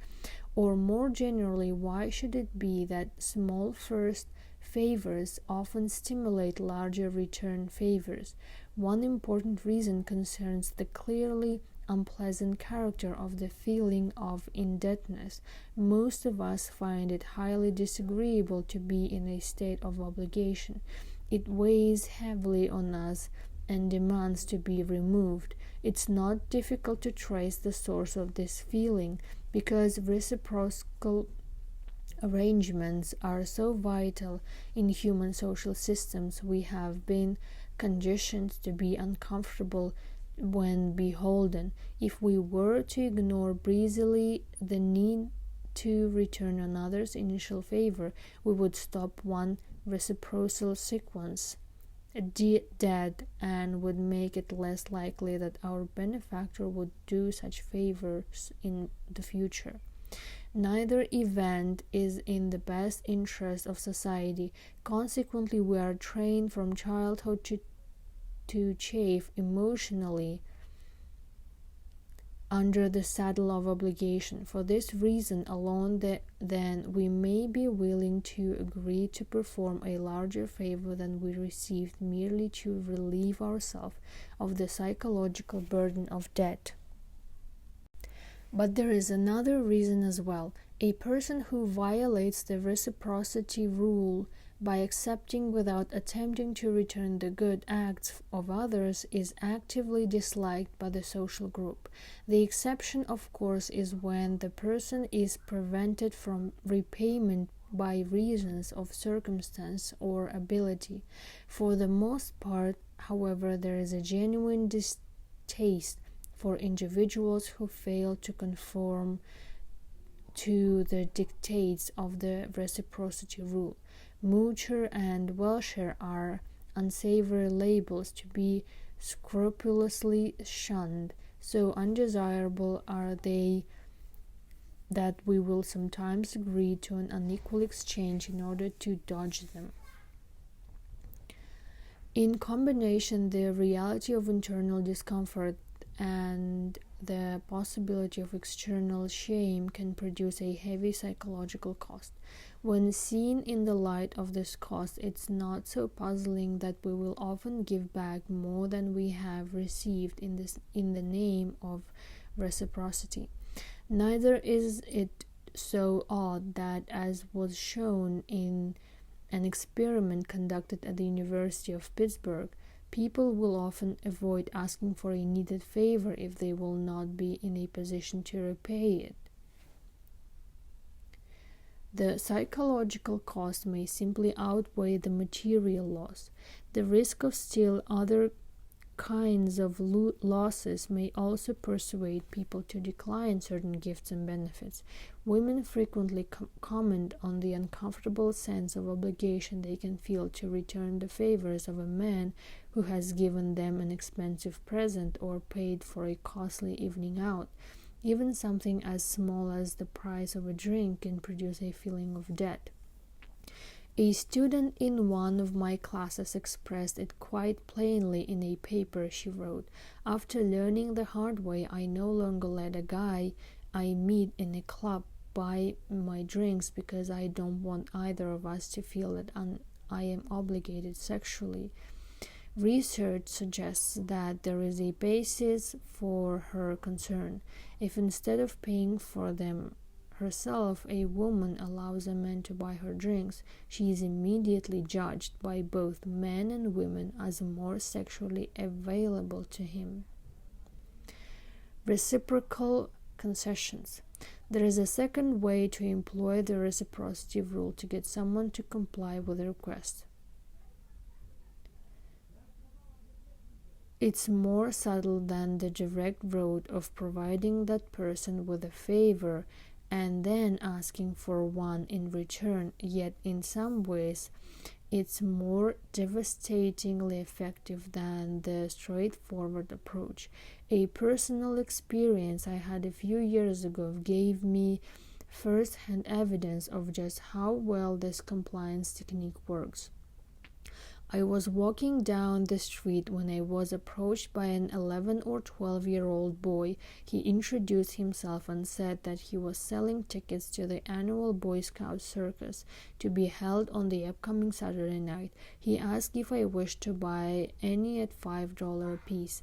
Or more generally, why should it be that small first favors often stimulate larger return favors? One important reason concerns the clearly unpleasant character of the feeling of indebtedness. Most of us find it highly disagreeable to be in a state of obligation. It weighs heavily on us and demands to be removed. It's not difficult to trace the source of this feeling, because reciprocal arrangements are so vital in human social systems. We have been conditioned to be uncomfortable when beholden. If we were to ignore breezily the need to return another's initial favor, we would stop one reciprocal sequence dead and would make it less likely that our benefactor would do such favors in the future. Neither event is in the best interest of society. Consequently, we are trained from childhood to chafe emotionally under the saddle of obligation. For this reason alone, then we may be willing to agree to perform a larger favor than we received, merely to relieve ourselves of the psychological burden of debt. But there is another reason as well. A person who violates the reciprocity rule by accepting without attempting to return the good acts of others is actively disliked by the social group. The exception, of course, is when the person is prevented from repayment by reasons of circumstance or ability. For the most part, however, there is a genuine distaste for individuals who fail to conform to the dictates of the reciprocity rule. Moocher and welsher are unsavory labels to be scrupulously shunned. So undesirable are they that we will sometimes agree to an unequal exchange in order to dodge them. In combination, the reality of internal discomfort and the possibility of external shame can produce a heavy psychological cost. When seen in the light of this cost, it's not so puzzling that we will often give back more than we have received in the name of reciprocity. Neither is it so odd that, as was shown in an experiment conducted at the University of Pittsburgh, people will often avoid asking for a needed favor if they will not be in a position to repay it. The psychological cost may simply outweigh the material loss. The risk of still other kinds of losses may also persuade people to decline certain gifts and benefits. Women frequently comment on the uncomfortable sense of obligation they can feel to return the favors of a man who has given them an expensive present or paid for a costly evening out. Even something as small as the price of a drink can produce a feeling of debt. A student in one of my classes expressed it quite plainly in a paper she wrote. After learning the hard way, I no longer let a guy I meet in a club buy my drinks because I don't want either of us to feel that I am obligated sexually. Research suggests that there is a basis for her concern. If instead of paying for them herself, a woman allows a man to buy her drinks, she is immediately judged by both men and women as more sexually available to him. Reciprocal concessions. There is a second way to employ the reciprocity rule to get someone to comply with a request. It's more subtle than the direct route of providing that person with a favor and then asking for one in return, yet in some ways it's more devastatingly effective than the straightforward approach. A personal experience I had a few years ago gave me first-hand evidence of just how well this compliance technique works. I was walking down the street when I was approached by an 11 or 12-year-old boy. He introduced himself and said that he was selling tickets to the annual Boy Scout circus to be held on the upcoming Saturday night. He asked if I wished to buy any at $5 apiece.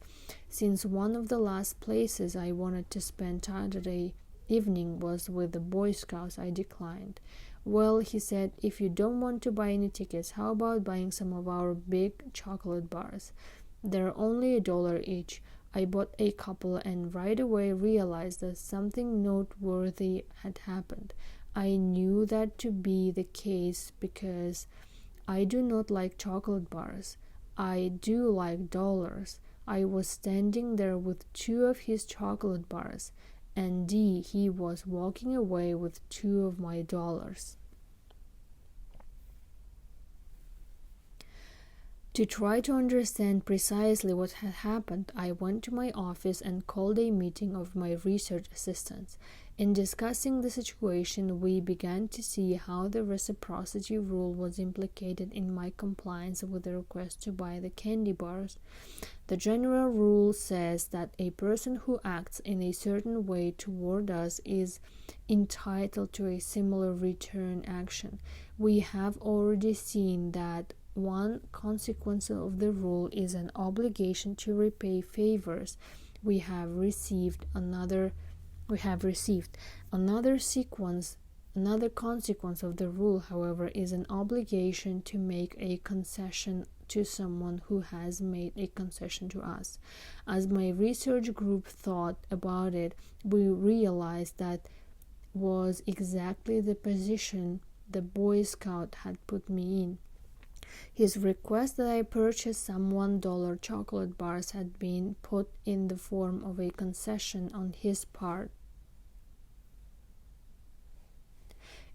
Since one of the last places I wanted to spend Saturday evening was with the Boy Scouts, I declined. Well, he said, if you don't want to buy any tickets, how about buying some of our big chocolate bars? They're only $1 each. I bought a couple and right away realized that something noteworthy had happened. I knew that to be the case because I do not like chocolate bars. I do like dollars. I was standing there with 2 of his chocolate bars, and he was walking away with 2 of my dollars. To try to understand precisely what had happened, I went to my office and called a meeting of my research assistants. In discussing the situation, we began to see how the reciprocity rule was implicated in my compliance with the request to buy the candy bars. The general rule says that a person who acts in a certain way toward us is entitled to a similar return action. We have already seen that one consequence of the rule is an obligation to repay favors we have received. Another consequence of the rule, however, is an obligation to make a concession to someone who has made a concession to us. As my research group thought about it, we realized that was exactly the position the Boy Scout had put me in. His request that I purchase some $1 chocolate bars had been put in the form of a concession on his part.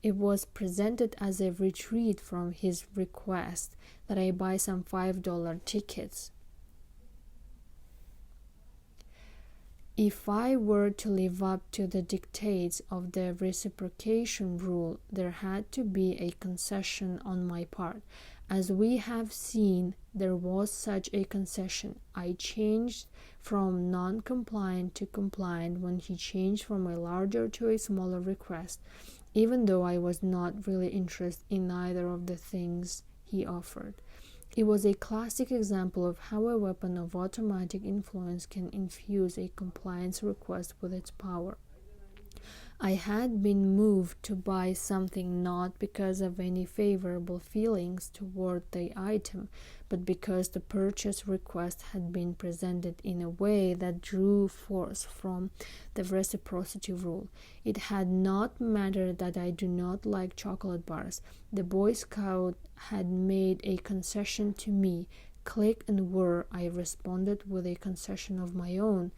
It was presented as a retreat from his request that I buy some $5 tickets. If I were to live up to the dictates of the reciprocation rule, there had to be a concession on my part. As we have seen, there was such a concession. I changed from non-compliant to compliant when he changed from a larger to a smaller request, even though I was not really interested in either of the things he offered. It was a classic example of how a weapon of automatic influence can infuse a compliance request with its power. I had been moved to buy something not because of any favorable feelings toward the item, but because the purchase request had been presented in a way that drew force from the reciprocity rule. It had not mattered that I do not like chocolate bars. The Boy Scout had made a concession to me. Click and whir, I responded with a concession of my own.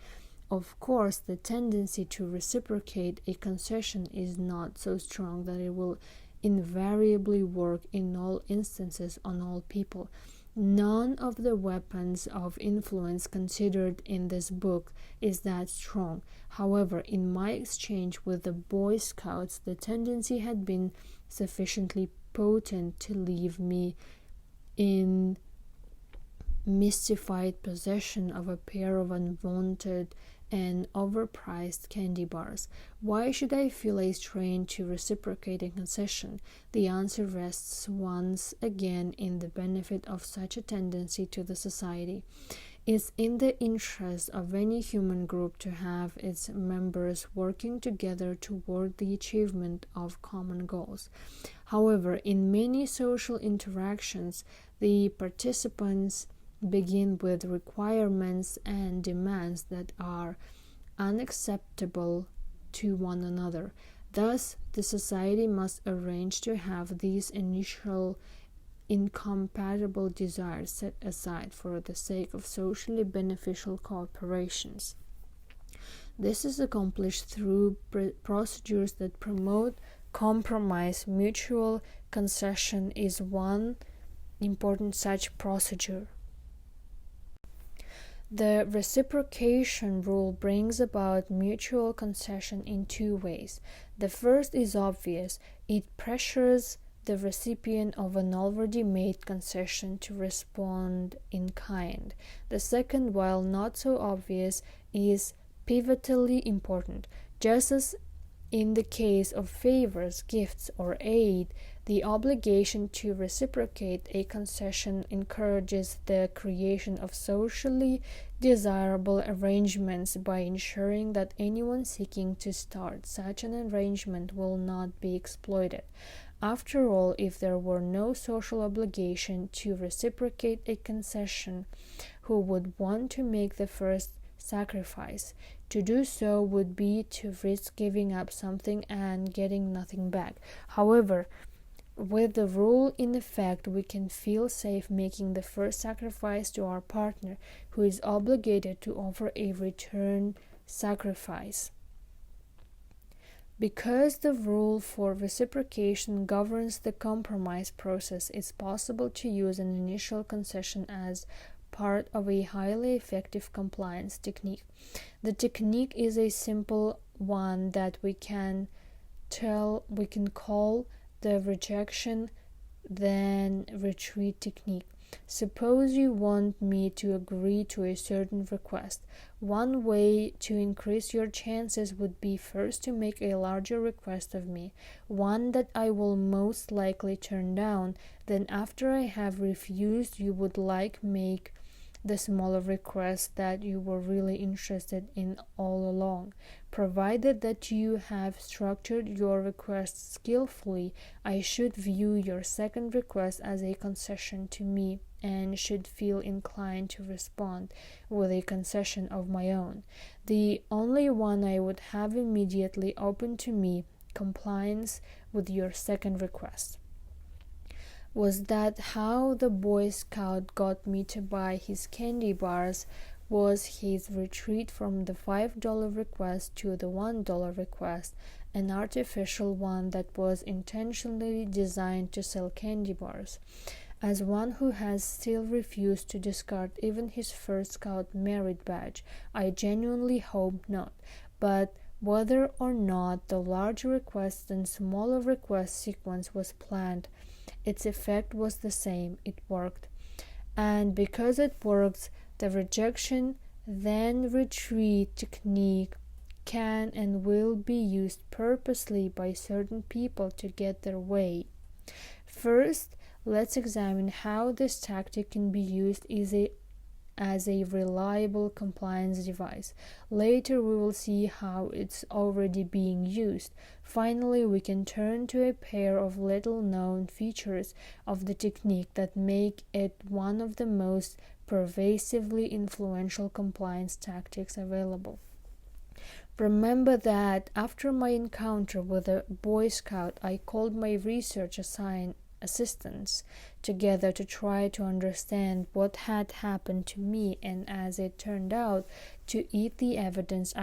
Of course, the tendency to reciprocate a concession is not so strong that it will invariably work in all instances on all people. None of the weapons of influence considered in this book is that strong. However, in my exchange with the Boy Scouts, the tendency had been sufficiently potent to leave me in mystified possession of a pair of unwanted and overpriced candy bars. Why should I feel a strain to reciprocate a concession? The answer rests once again in the benefit of such a tendency to the society. It's in the interest of any human group to have its members working together toward the achievement of common goals. However, in many social interactions, the participants begin with requirements and demands that are unacceptable to one another. Thus, the society must arrange to have these initial incompatible desires set aside for the sake of socially beneficial cooperations. This is accomplished through procedures that promote compromise. Mutual concession is one important such procedure. The reciprocation rule brings about mutual concession in two ways. The first is obvious. It pressures the recipient of an already made concession to respond in kind. The second, while not so obvious, is pivotally important. Just as in the case of favors, gifts, or aid, the obligation to reciprocate a concession encourages the creation of socially desirable arrangements by ensuring that anyone seeking to start such an arrangement will not be exploited. After all, if there were no social obligation to reciprocate a concession, who would want to make the first sacrifice? To do so would be to risk giving up something and getting nothing back. However, with the rule in effect, we can feel safe making the first sacrifice to our partner, who is obligated to offer a return sacrifice. Because the rule for reciprocation governs the compromise process, it's possible to use an initial concession as part of a highly effective compliance technique. The technique is a simple one that we can call the rejection then retreat technique. Suppose you want me to agree to a certain request. One way to increase your chances would be first to make a larger request of me, one that I will most likely turn down. Then after I have refused, you would make the smaller request that you were really interested in all along. Provided that you have structured your request skillfully, I should view your second request as a concession to me and should feel inclined to respond with a concession of my own, the only one I would have immediately open to me. Compliance with your second request. Was that how the Boy Scout got me to buy his candy bars? Was his retreat from the $5 request to the $1 request an artificial one that was intentionally designed to sell candy bars? As one who has still refused to discard even his first Scout merit badge, I genuinely hope not. But whether or not the larger request and smaller request sequence was planned, its effect was the same. It worked. And because it works, the rejection then retreat technique can and will be used purposely by certain people to get their way. First, let's examine how this tactic can be used as a reliable compliance device. Later, we will see how it's already being used. Finally, we can turn to a pair of little-known features of the technique that make it one of the most pervasively influential compliance tactics available. Remember that after my encounter with a Boy Scout, I called my research assistants together to try to understand what had happened to me, and as it turned out, to eat the evidence.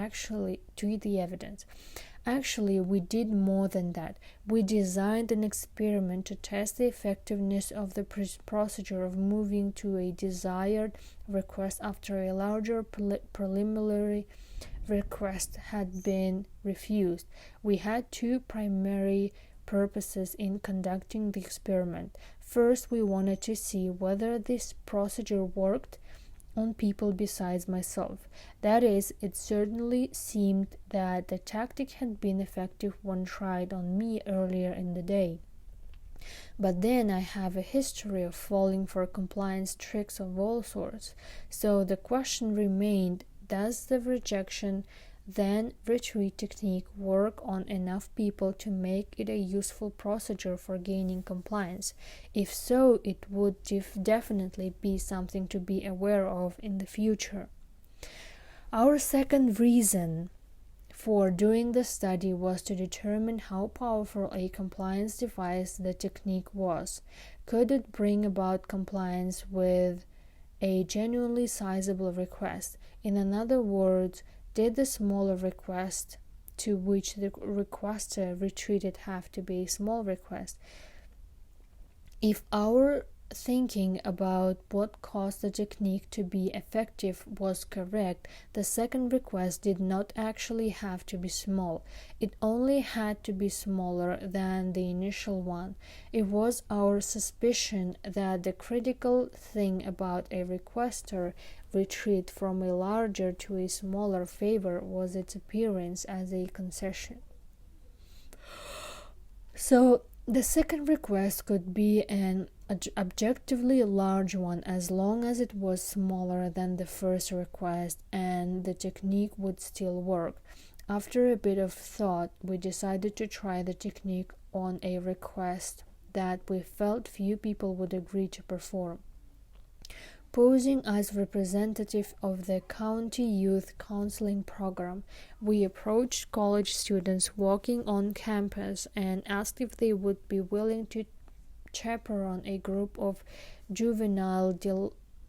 Actually, we did more than that. We designed an experiment to test the effectiveness of the procedure of moving to a desired request after a larger preliminary request had been refused. We had two primary purposes in conducting the experiment. First, we wanted to see whether this procedure worked on people besides myself. That is, it certainly seemed that the tactic had been effective when tried on me earlier in the day. But then I have a history of falling for compliance tricks of all sorts, so the question remained, does the rejection then retreat technique work on enough people to make it a useful procedure for gaining compliance? If so, it would definitely be something to be aware of in the future. Our second reason for doing the study was to determine how powerful a compliance device the technique was. Could it bring about compliance with a genuinely sizable request? In other words, did the smaller request to which the requester retreated have to be a small request? If our thinking about what caused the technique to be effective was correct, the second request did not actually have to be small. It only had to be smaller than the initial one. It was our suspicion that the critical thing about a requester retreat from a larger to a smaller favor was its appearance as a concession. So the second request could be an objectively large one as long as it was smaller than the first request, and the technique would still work. After a bit of thought, we decided to try the technique on a request that we felt few people would agree to perform. Posing as representative of the County Youth Counseling Program, we approached college students walking on campus and asked if they would be willing to chaperone a group of juvenile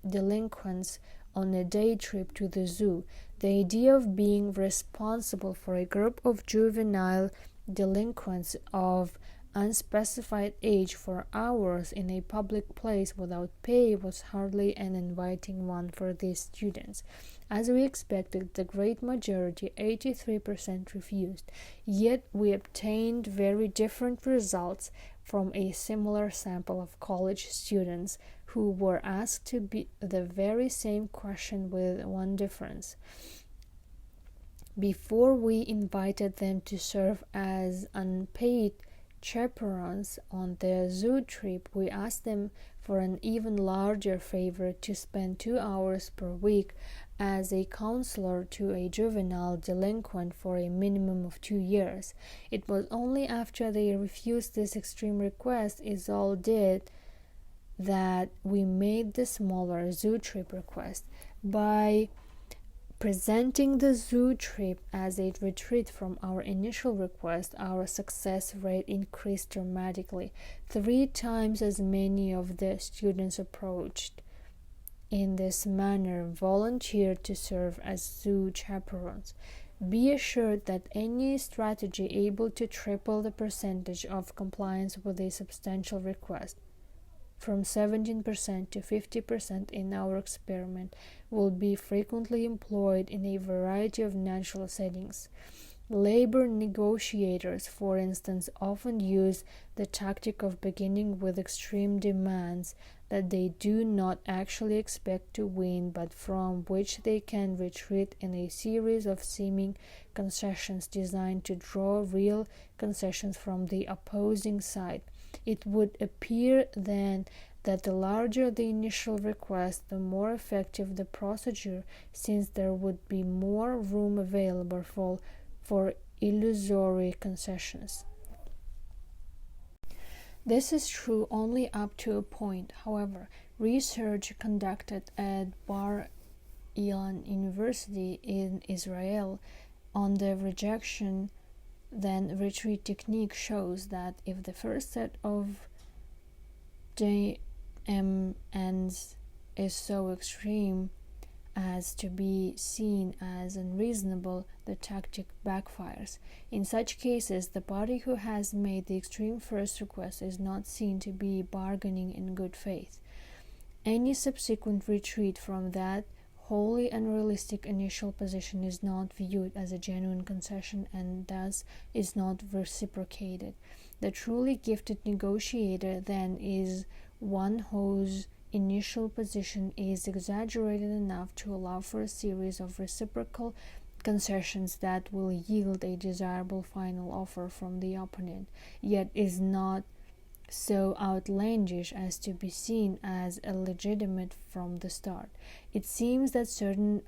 delinquents on a day trip to the zoo. The idea of being responsible for a group of juvenile delinquents of unspecified age for hours in a public place without pay was hardly an inviting one for these students. As we expected, the great majority, 83%, refused. Yet we obtained very different results from a similar sample of college students who were asked to be the very same question with one difference. Before we invited them to serve as unpaid chaperones on their zoo trip, we asked them for an even larger favor to spend 2 hours per week as a counselor to a juvenile delinquent for a minimum of 2 years. It was only after they refused this extreme request is all did that we made the smaller zoo trip request. By presenting the zoo trip as a retreat from our initial request, our success rate increased dramatically. 3 times as many of the students approached in this manner volunteered to serve as zoo chaperones. Be assured that any strategy able to triple the percentage of compliance with a substantial request, from 17% to 50% in our experiment, will be frequently employed in a variety of natural settings. Labor negotiators, for instance, often use the tactic of beginning with extreme demands that they do not actually expect to win, but from which they can retreat in a series of seeming concessions designed to draw real concessions from the opposing side. It would appear then that the larger the initial request, the more effective the procedure, since there would be more room available for illusory concessions. This is true only up to a point. However, research conducted at Bar Ilan University in Israel on the rejection then retreat technique shows that if the first set of demands is so extreme as to be seen as unreasonable, the tactic backfires. In such cases, the party who has made the extreme first request is not seen to be bargaining in good faith. Any subsequent retreat from that wholly unrealistic initial position is not viewed as a genuine concession and thus is not reciprocated. The truly gifted negotiator, then, is one whose initial position is exaggerated enough to allow for a series of reciprocal concessions that will yield a desirable final offer from the opponent, yet is not so outlandish as to be seen as illegitimate from the start. It seems that certain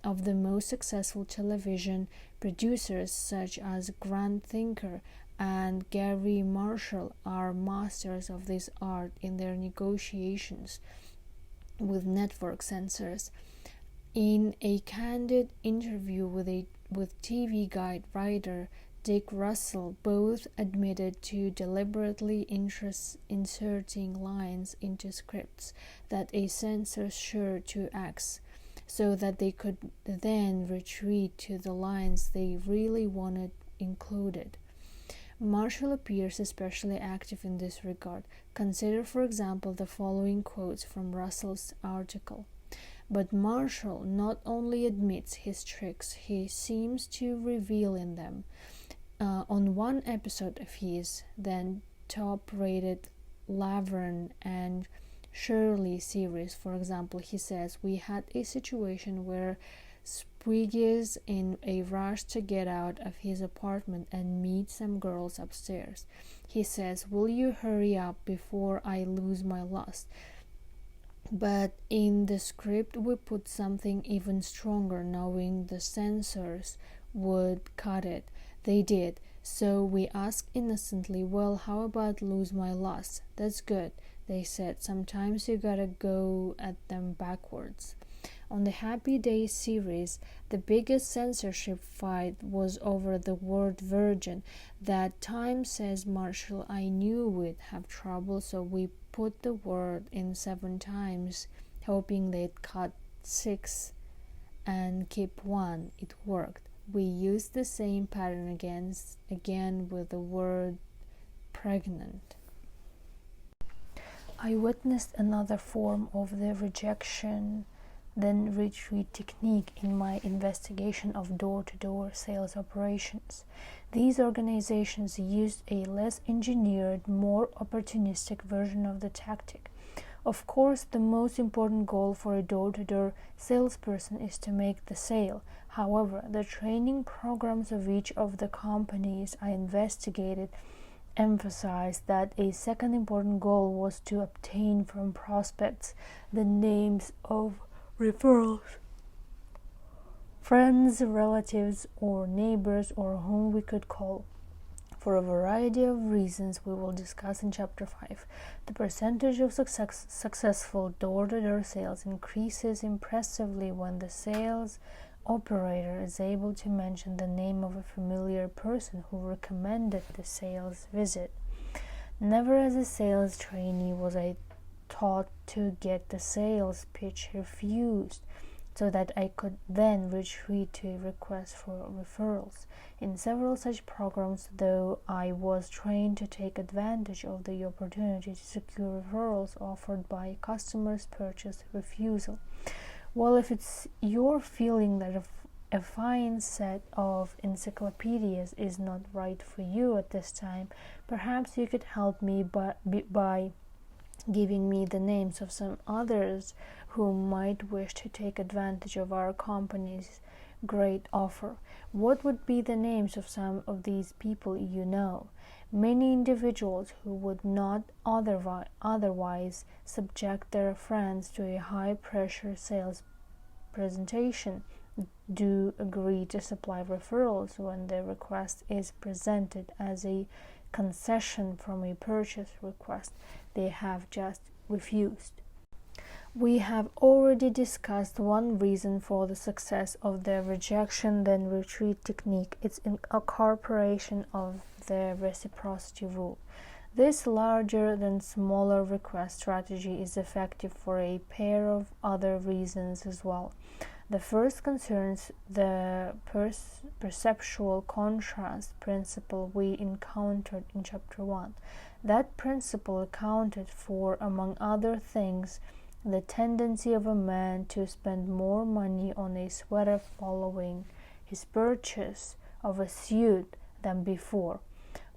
of the most successful television producers, such as Grant Thinker and Gary Marshall, are masters of this art in their negotiations with network censors. In a candid interview with TV Guide writer Dick Russell, both admitted to deliberately inserting lines into scripts that a censor sure to axe, so that they could then retreat to the lines they really wanted included. Marshall appears especially active in this regard. Consider, for example, the following quotes from Russell's article. But Marshall not only admits his tricks, he seems to revel in them. On one episode of his then top-rated Laverne and Shirley series, for example, he says, we had a situation where Sprigg is in a rush to get out of his apartment and meet some girls upstairs. He says, will you hurry up before I lose my lust? But in the script we put something even stronger, knowing the censors would cut it. They did. So we asked innocently, well, how about lose my lust? That's good, they said. Sometimes you gotta go at them backwards. On the Happy Days series, the biggest censorship fight was over the word virgin. That time, says Marshall, I knew we'd have trouble, so we put the word in 7 times, hoping they'd cut 6 and keep 1. It worked. We used the same pattern again with the word pregnant. I witnessed another form of the rejection then retreat technique in my investigation of door-to-door sales operations. These organizations used a less engineered, more opportunistic version of the tactic. Of course, the most important goal for a door-to-door salesperson is to make the sale. However, the training programs of each of the companies I investigated emphasized that a second important goal was to obtain from prospects the names of referrals, friends, relatives, or neighbors, or whom we could call. For a variety of reasons we will discuss in Chapter 5, the percentage of successful door-to-door sales increases impressively when the sales operator is able to mention the name of a familiar person who recommended the sales visit. Never as a sales trainee was I taught to get the sales pitch refused, so that I could then retreat to a request for referrals. In several such programs, though, I was trained to take advantage of the opportunity to secure referrals offered by a customer's purchase refusal. Well, if it's your feeling that a fine set of encyclopedias is not right for you at this time, perhaps you could help me by giving me the names of some others who might wish to take advantage of our company's great offer. What would be the names of some of these people you know? Many individuals who would not otherwise subject their friends to a high-pressure sales presentation do agree to supply referrals when their request is presented as a concession from a purchase request they have just refused. We have already discussed one reason for the success of the rejection then retreat technique. It's incorporation of the reciprocity rule. This larger than smaller request strategy is effective for a pair of other reasons as well. The first concerns the perceptual contrast principle we encountered in Chapter 1. That principle accounted for, among other things, the tendency of a man to spend more money on a sweater following his purchase of a suit than before.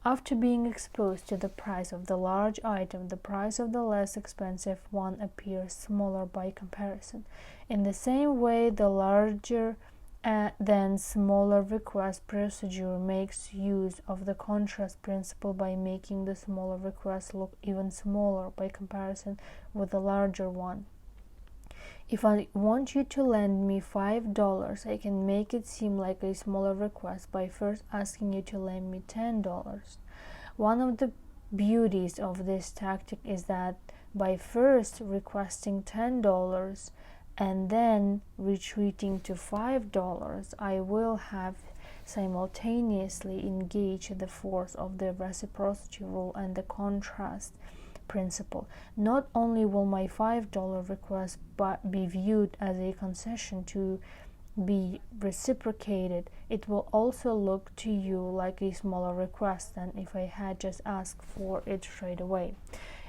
After being exposed to the price of the large item, the price of the less expensive one appears smaller by comparison. In the same way, the larger than smaller request procedure makes use of the contrast principle by making the smaller request look even smaller by comparison with the larger one. If I want you to lend me $5, I can make it seem like a smaller request by first asking you to lend me $10. One of the beauties of this tactic is that by first requesting $10 and then retreating to $5, I will have simultaneously engaged the force of the reciprocity rule and the contrast principle. Not only will my $5 request be viewed as a concession to be reciprocated, it will also look to you like a smaller request than if I had just asked for it straight away.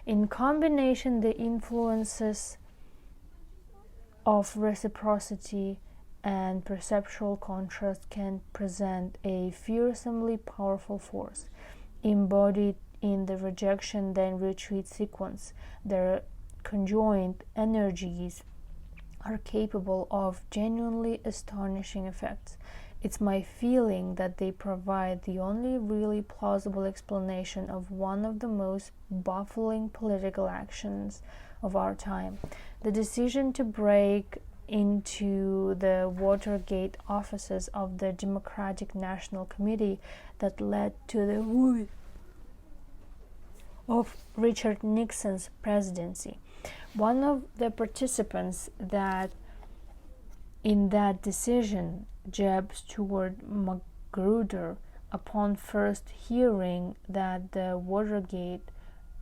In combination, the influences of reciprocity and perceptual contrast can present a fearsomely powerful force, embodied in the rejection then retreat sequence. Their conjoined energies are capable of genuinely astonishing effects. It's my feeling that they provide the only really plausible explanation of one of the most baffling political actions of our time. The decision to break into the Watergate offices of the Democratic National Committee that led to the ruin of Richard Nixon's presidency. One of the participants in that decision, Jeb Stuart Magruder, upon first hearing that the Watergate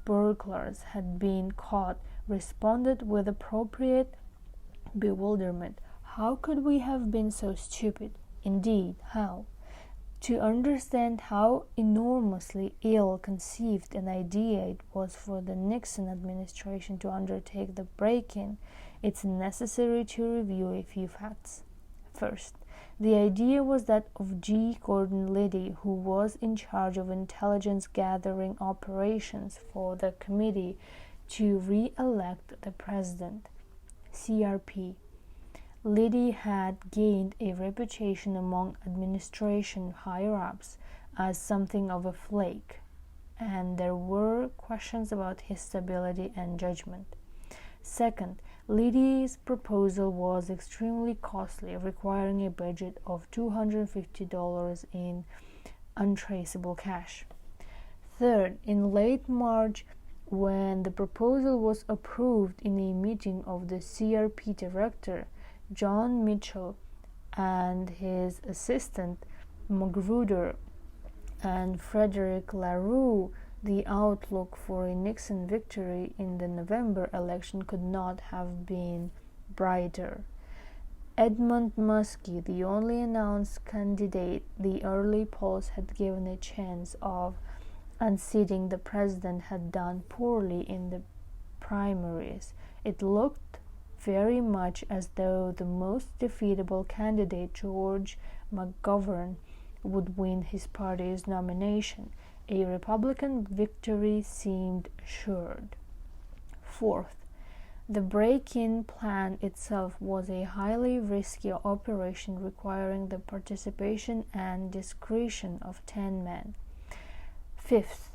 burglars had been caught, responded with appropriate bewilderment. How could we have been so stupid? Indeed, how? To understand how enormously ill-conceived an idea it was for the Nixon administration to undertake the break-in, it's necessary to review a few facts. First, the idea was that of G. Gordon Liddy, who was in charge of intelligence gathering operations for the committee to re-elect the president, CRP. Liddy had gained a reputation among administration higher-ups as something of a flake, and there were questions about his stability and judgment. Second, Liddy's proposal was extremely costly, requiring a budget of $250 in untraceable cash. Third, in late March, when the proposal was approved in a meeting of the CRP director, John Mitchell, and his assistant Magruder and Frederick LaRue, the outlook for a Nixon victory in the November election could not have been brighter. Edmund Muskie, the only announced candidate the early polls had given a chance of unseating the president, had done poorly in the primaries. It looked very much as though the most defeatable candidate, George McGovern, would win his party's nomination. A Republican victory seemed assured. Fourth, the break-in plan itself was a highly risky operation requiring the participation and discretion of 10 men. Fifth,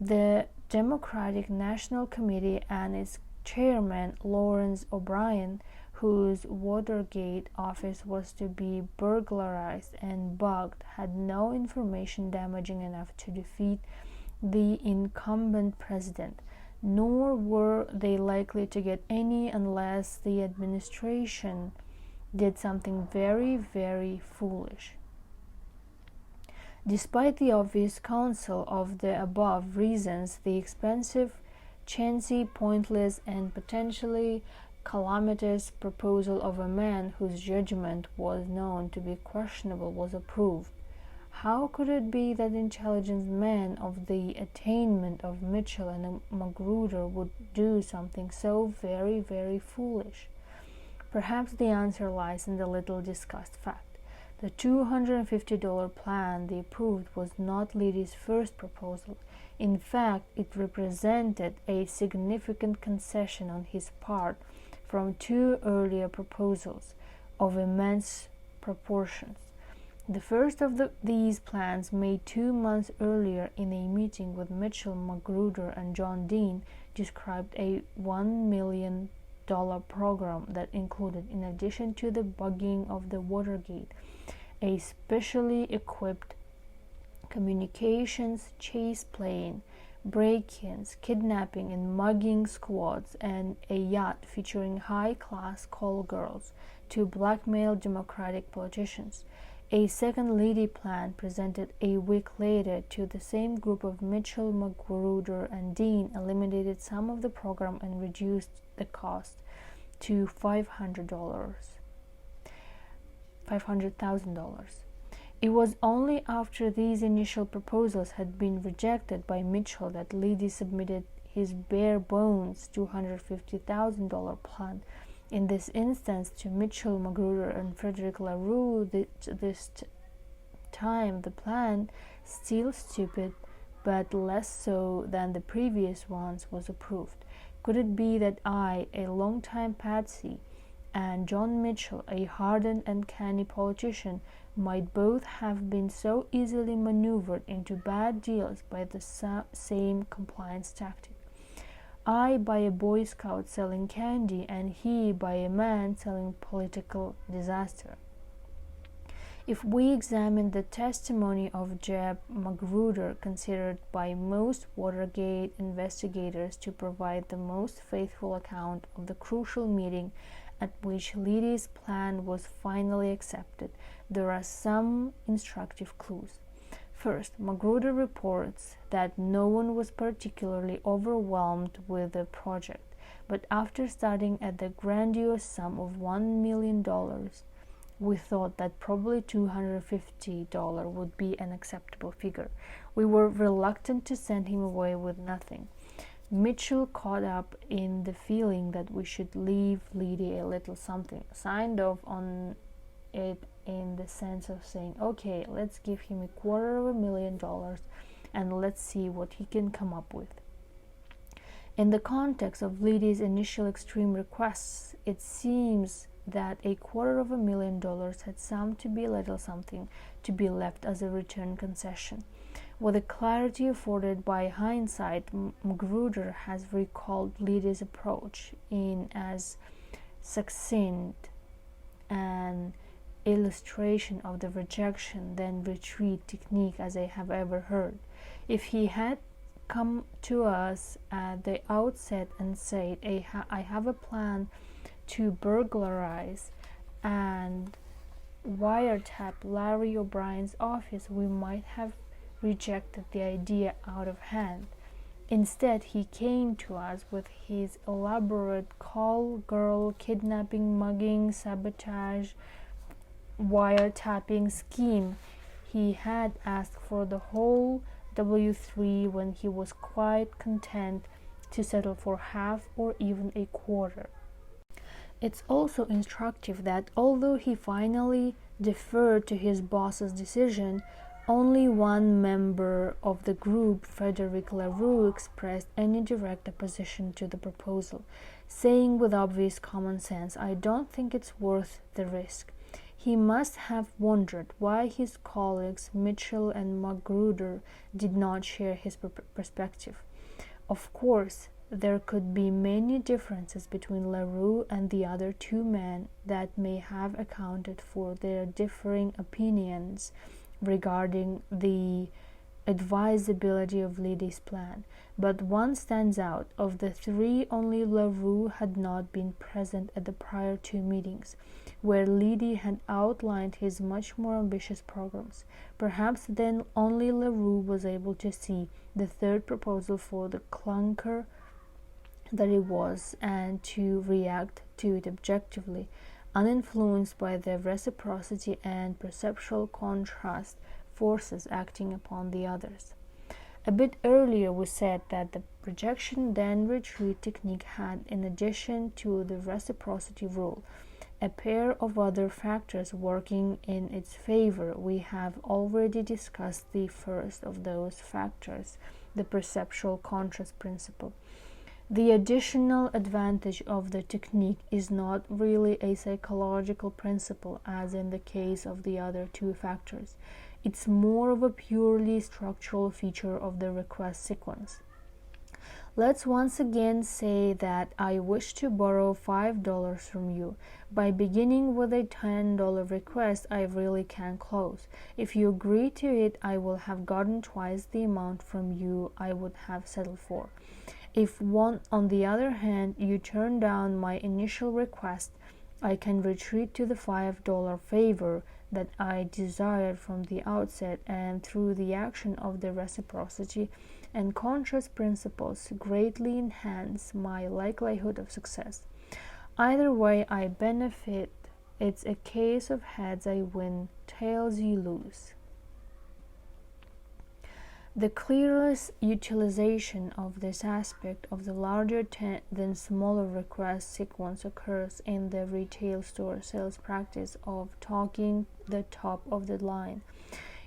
the Democratic National Committee and its chairman, Lawrence O'Brien, whose Watergate office was to be burglarized and bugged, had no information damaging enough to defeat the incumbent president, nor were they likely to get any unless the administration did something very, very foolish. Despite the obvious counsel of the above reasons, the expensive, chancy, pointless, and potentially calamitous proposal of a man whose judgment was known to be questionable was approved. How could it be that intelligent men of the attainment of Mitchell and Magruder would do something so very, very foolish? Perhaps the answer lies in the little discussed fact. The $250 plan they approved was not Liddy's first proposal. In fact, it represented a significant concession on his part from two earlier proposals of immense proportions. The first of these plans, made 2 months earlier in a meeting with Mitchell, Magruder, and John Dean, described a $1 million program that included, in addition to the bugging of the Watergate, a specially equipped communications chase plane, break-ins, kidnapping and mugging squads, and a yacht featuring high-class call girls to blackmail Democratic politicians. A second Liddy plan, presented a week later to the same group of Mitchell, Magruder, and Dean, eliminated some of the program and reduced the cost to $500,000. It was only after these initial proposals had been rejected by Mitchell that Liddy submitted his bare-bones $250,000 plan. In this instance, to Mitchell, Magruder, and Frederick LaRue, this time the plan, still stupid but less so than the previous ones, was approved. Could it be that I, a long-time patsy, and John Mitchell, a hardened and canny politician, might both have been so easily maneuvered into bad deals by the same compliance tactic? I by a Boy Scout selling candy, and he by a man selling political disaster. If we examine the testimony of Jeb Magruder, considered by most Watergate investigators to provide the most faithful account of the crucial meeting at which Liddy's plan was finally accepted, there are some instructive clues. First, Magruder reports that no one was particularly overwhelmed with the project, but after starting at the grandiose sum of $1 million, we thought that probably $250 would be an acceptable figure. We were reluctant to send him away with nothing. Mitchell, caught up in the feeling that we should leave Liddy a little something, signed off on it in the sense of saying, okay, let's give him $250,000 and let's see what he can come up with. In the context of Liddy's initial extreme requests, it seems that $250,000 had some to be little something to be left as a return concession. With the clarity afforded by hindsight, Magruder has recalled Liddy's approach in as succinct an illustration of the rejection then retreat technique as I have ever heard. If he had come to us at the outset and said, I have a plan to burglarize and wiretap Larry O'Brien's office, we might have rejected the idea out of hand. Instead, he came to us with his elaborate call girl kidnapping, mugging, sabotage, wiretapping scheme. He had asked for the whole W3 when he was quite content to settle for half or even a quarter. It's also instructive that although he finally deferred to his boss's decision, only one member of the group, Frederick LaRue, expressed any direct opposition to the proposal, saying with obvious common sense, I don't think it's worth the risk. He must have wondered why his colleagues Mitchell and Magruder did not share his perspective. Of course, there could be many differences between LaRue and the other two men that may have accounted for their differing opinions regarding the advisability of Liddy's plan, but one stands out. Of the three, only LaRue had not been present at the prior two meetings, where Liddy had outlined his much more ambitious programs. Perhaps then only LaRue was able to see the third proposal for the clunker that it was, and to react to it objectively, uninfluenced by the reciprocity and perceptual contrast forces acting upon the others. A bit earlier we said that the rejection then retreat technique had, in addition to the reciprocity rule, a pair of other factors working in its favor. We have already discussed the first of those factors, the perceptual contrast principle. The additional advantage of the technique is not really a psychological principle, as in the case of the other two factors. It's more of a purely structural feature of the request sequence. Let's once again say that I wish to borrow $5 from you. By beginning with a $10 request, I really can close. If you agree to it, I will have gotten twice the amount from you I would have settled for. If, on the other hand, you turn down my initial request, I can retreat to the $5 favor that I desired from the outset, and through the action of the reciprocity and contrast principles greatly enhance my likelihood of success. Either way, I benefit. It's a case of heads I win, tails you lose. The clearest utilization of this aspect of the larger than smaller request sequence occurs in the retail store sales practice of talking the top of the line.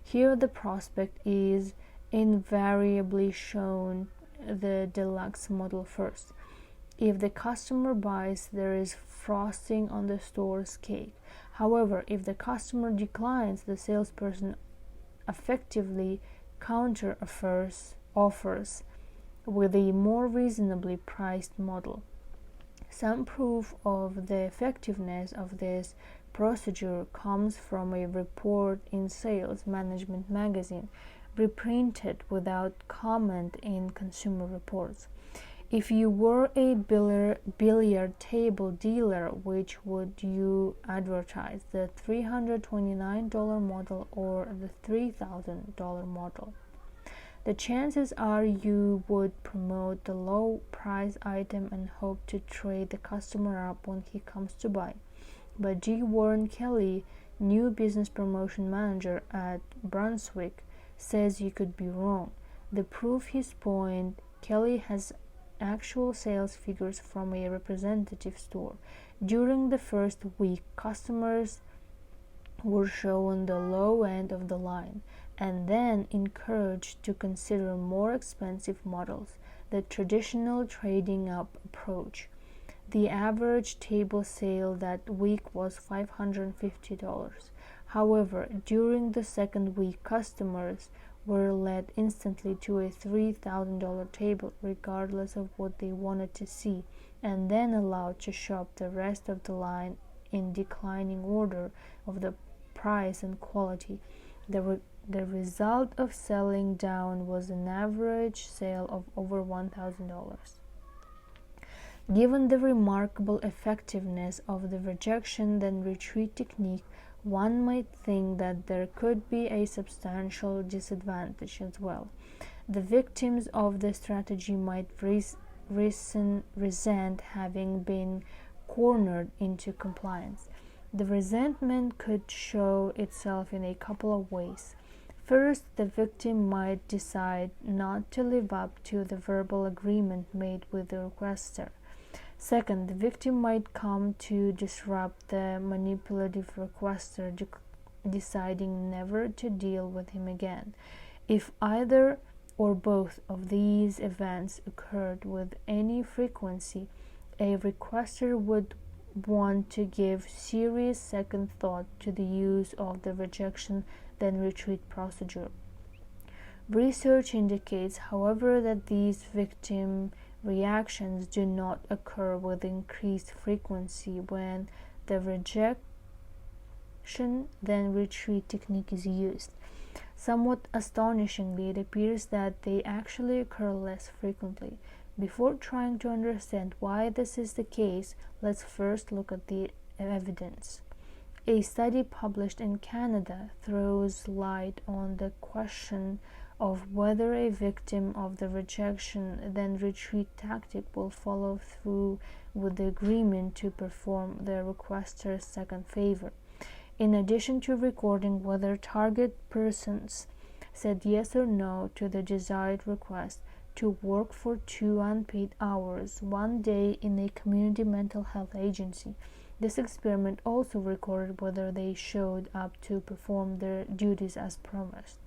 Here the prospect is invariably shown the deluxe model first. If the customer buys, there is frosting on the store's cake. However, if the customer declines, the salesperson effectively counter offers with a more reasonably priced model. Some proof of the effectiveness of this procedure comes from a report in Sales Management magazine, reprinted without comment in Consumer Reports. If you were a billiard table dealer, which would you advertise, the $329 model or the $3,000 model? The chances are you would promote the low price item and hope to trade the customer up when he comes to buy. But G. Warren Kelly, new business promotion manager at Brunswick, says you could be wrong. To prove his point, Kelly has actual sales figures from a representative store. During the first week, customers were shown the low end of the line and then encouraged to consider more expensive models, the traditional trading up approach. The average table sale that week was $550. However, during the second week, customers were led instantly to a $3,000 table, regardless of what they wanted to see, and then allowed to shop the rest of the line in declining order of the price and quality. The result of selling down was an average sale of over $1,000. Given the remarkable effectiveness of the rejection then retreat technique, one might think that there could be a substantial disadvantage as well. The victims of the strategy might resent having been cornered into compliance. The resentment could show itself in a couple of ways. First, the victim might decide not to live up to the verbal agreement made with the requester. Second, the victim might come to disrupt the manipulative requester, deciding never to deal with him again. If either or both of these events occurred with any frequency, a requester would want to give serious second thought to the use of the rejection then retreat procedure. Research indicates, however, that these victim reactions do not occur with increased frequency when the rejection then retreat technique is used. Somewhat astonishingly, it appears that they actually occur less frequently. Before trying to understand why this is the case, let's first look at the evidence. A study published in Canada throws light on the question of whether a victim of the rejection then retreat tactic will follow through with the agreement to perform the requester's second favor. In addition to recording whether target persons said yes or no to the desired request to work for 2 unpaid hours one day in a community mental health agency, This experiment also recorded whether they showed up to perform their duties as promised.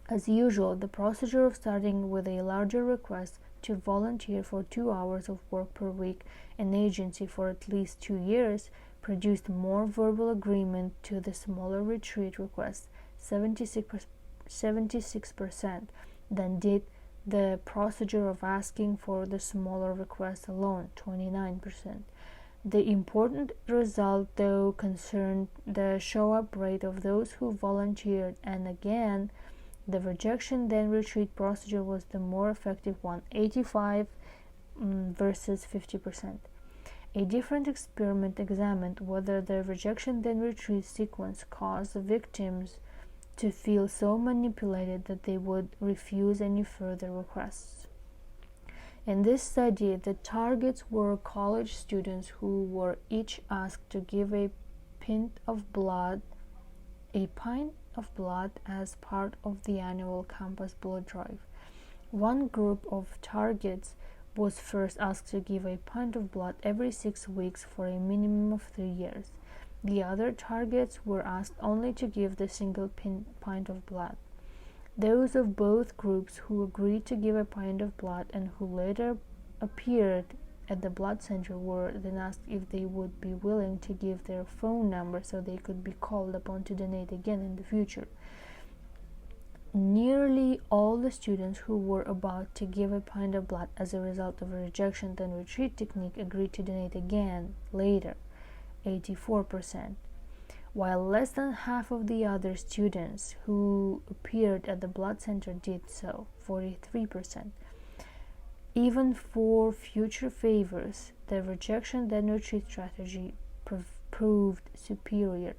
As usual, the procedure of starting with a larger request to volunteer for 2 hours of work per week in agency for at least 2 years produced more verbal agreement to the smaller retreat requests, 76%, than did the procedure of asking for the smaller request alone, 29%. The important result, though, concerned the show-up rate of those who volunteered, and again, the rejection then retreat procedure was the more effective one, 85 versus 50%. A different experiment examined whether the rejection then retreat sequence caused the victims to feel so manipulated that they would refuse any further requests. In this study, the targets were college students who were each asked to give a pint of blood as part of the annual campus blood drive. One group of targets was first asked to give a pint of blood every 6 weeks for a minimum of 3 years. The other targets were asked only to give the single pint of blood. Those of both groups who agreed to give a pint of blood and who later appeared at the blood center were then asked if they would be willing to give their phone number so they could be called upon to donate again in the future. Nearly all the students who were about to give a pint of blood as a result of a rejection then retreat technique agreed to donate again later, 84%, while less than half of the other students who appeared at the blood center did so, 43%. Even for future favors, the rejection then retreat strategy proved superior.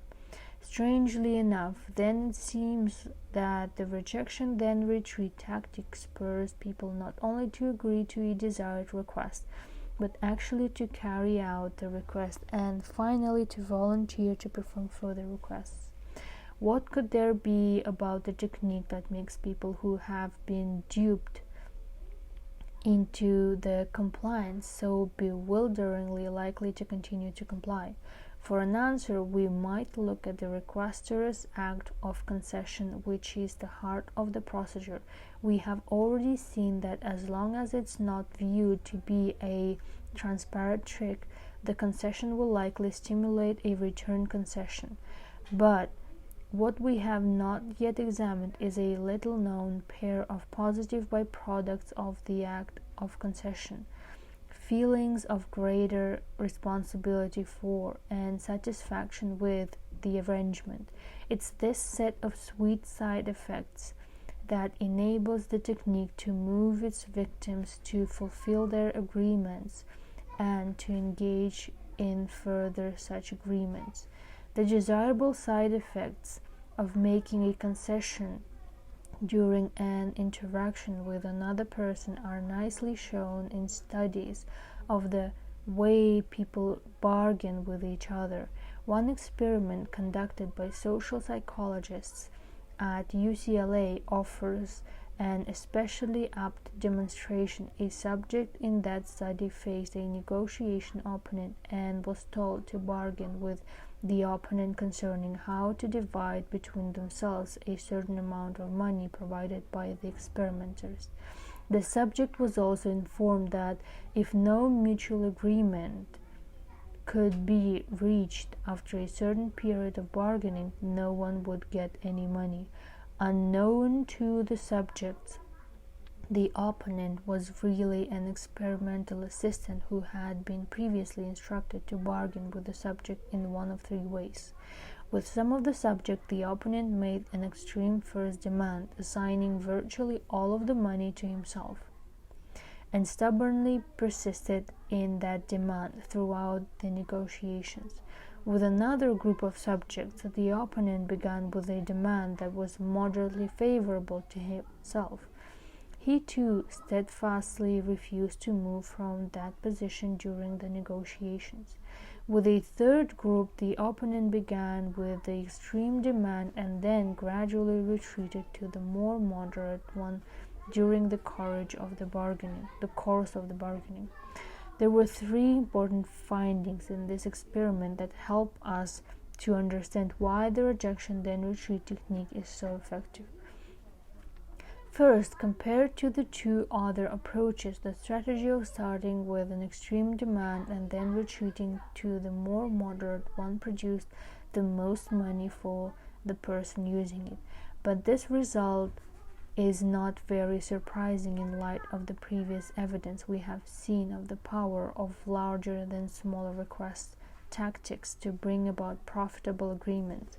Strangely enough, then it seems that the rejection then retreat tactic spurs people not only to agree to a desired request, but actually to carry out the request and finally to volunteer to perform further requests. What could there be about the technique that makes people who have been duped into the compliance so bewilderingly likely to continue to comply? For an answer, we might look at the requester's act of concession, which is the heart of the procedure. We have already seen that as long as it's not viewed to be a transparent trick, the concession will likely stimulate a return concession. But what we have not yet examined is a little-known pair of positive byproducts of the act of concession: feelings of greater responsibility for and satisfaction with the arrangement. It's this set of sweet side effects that enables the technique to move its victims to fulfill their agreements and to engage in further such agreements. The desirable side effects of making a concession during an interaction with another person are nicely shown in studies of the way people bargain with each other. One experiment conducted by social psychologists at UCLA offers an especially apt demonstration. A subject in that study faced a negotiation opponent and was told to bargain with the opponent concerning how to divide between themselves a certain amount of money provided by the experimenters. The subject was also informed that if no mutual agreement could be reached after a certain period of bargaining, no one would get any money. Unknown to the subjects, the opponent was really an experimental assistant who had been previously instructed to bargain with the subject in one of 3 ways. With some of the subject, the opponent made an extreme first demand, assigning virtually all of the money to himself, and stubbornly persisted in that demand throughout the negotiations. With another group of subjects, the opponent began with a demand that was moderately favorable to himself. He too steadfastly refused to move from that position during the negotiations. With a third group, the opponent began with the extreme demand and then gradually retreated to the more moderate one during the course of the bargaining. There were three important findings in this experiment that help us to understand why the rejection then retreat technique is so effective. First, compared to the two other approaches, the strategy of starting with an extreme demand and then retreating to the more moderate one produced the most money for the person using it. But this result is not very surprising in light of the previous evidence we have seen of the power of larger than smaller request tactics to bring about profitable agreement.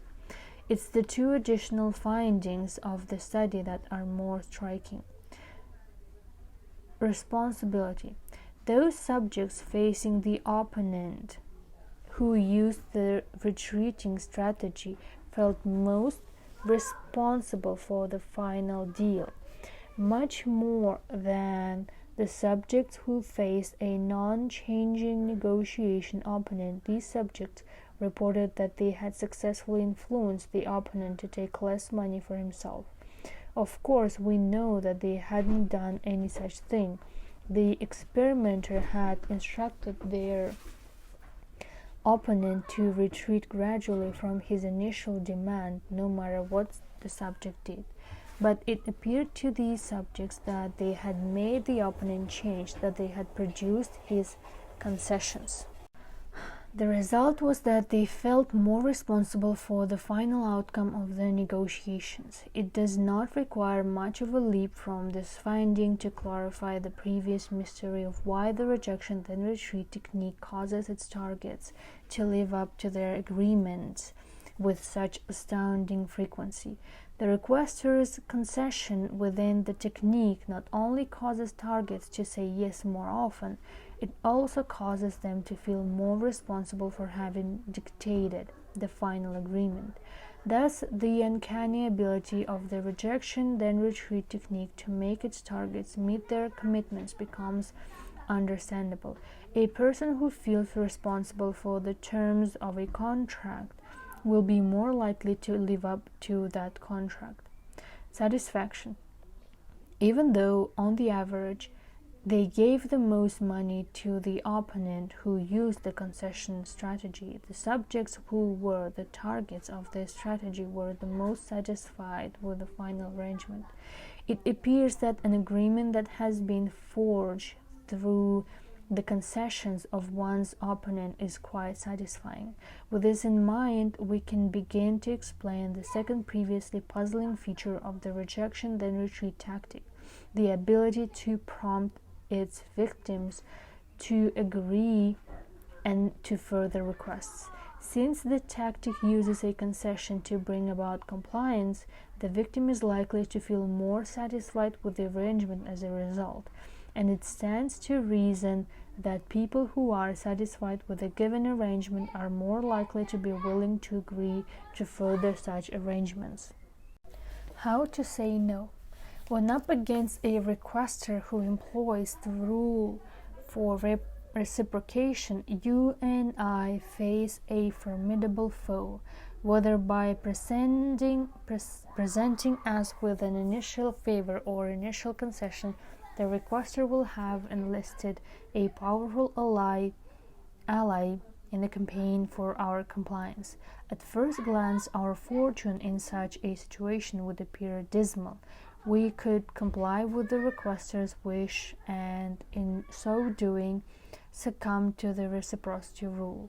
It's the two additional findings of the study that are more striking. Responsibility. Those subjects facing the opponent who used the retreating strategy felt most responsible for the final deal, much more than the subjects who faced a non-changing negotiation opponent. These subjects reported that they had successfully influenced the opponent to take less money for himself. Of course, we know that they hadn't done any such thing. The experimenter had instructed their opponent to retreat gradually from his initial demand, no matter what the subject did. But it appeared to these subjects that they had made the opponent change, that they had produced his concessions. The result was that they felt more responsible for the final outcome of the negotiations. It does not require much of a leap from this finding to clarify the previous mystery of why the rejection then retreat technique causes its targets to live up to their agreements with such astounding frequency. The requester's concession within the technique not only causes targets to say yes more often, it also causes them to feel more responsible for having dictated the final agreement. Thus, the uncanny ability of the rejection then retreat technique to make its targets meet their commitments becomes understandable. A person who feels responsible for the terms of a contract will be more likely to live up to that contract. Satisfaction. Even though, on the average, they gave the most money to the opponent who used the concession strategy, the subjects who were the targets of this strategy were the most satisfied with the final arrangement. It appears that an agreement that has been forged through the concessions of one's opponent is quite satisfying. With this in mind, we can begin to explain the second previously puzzling feature of the rejection then retreat tactic, the ability to prompt its victims to agree and to further requests. Since the tactic uses a concession to bring about compliance, the victim is likely to feel more satisfied with the arrangement as a result, and it stands to reason that people who are satisfied with a given arrangement are more likely to be willing to agree to further such arrangements. How to say no? When up against a requester who employs the rule for reciprocation, you and I face a formidable foe. Whether by presenting us with an initial favor or initial concession, the requester will have enlisted a powerful ally in the campaign for our compliance. At first glance, our fortune in such a situation would appear dismal. We could comply with the requester's wish and, in so doing, succumb to the reciprocity rule.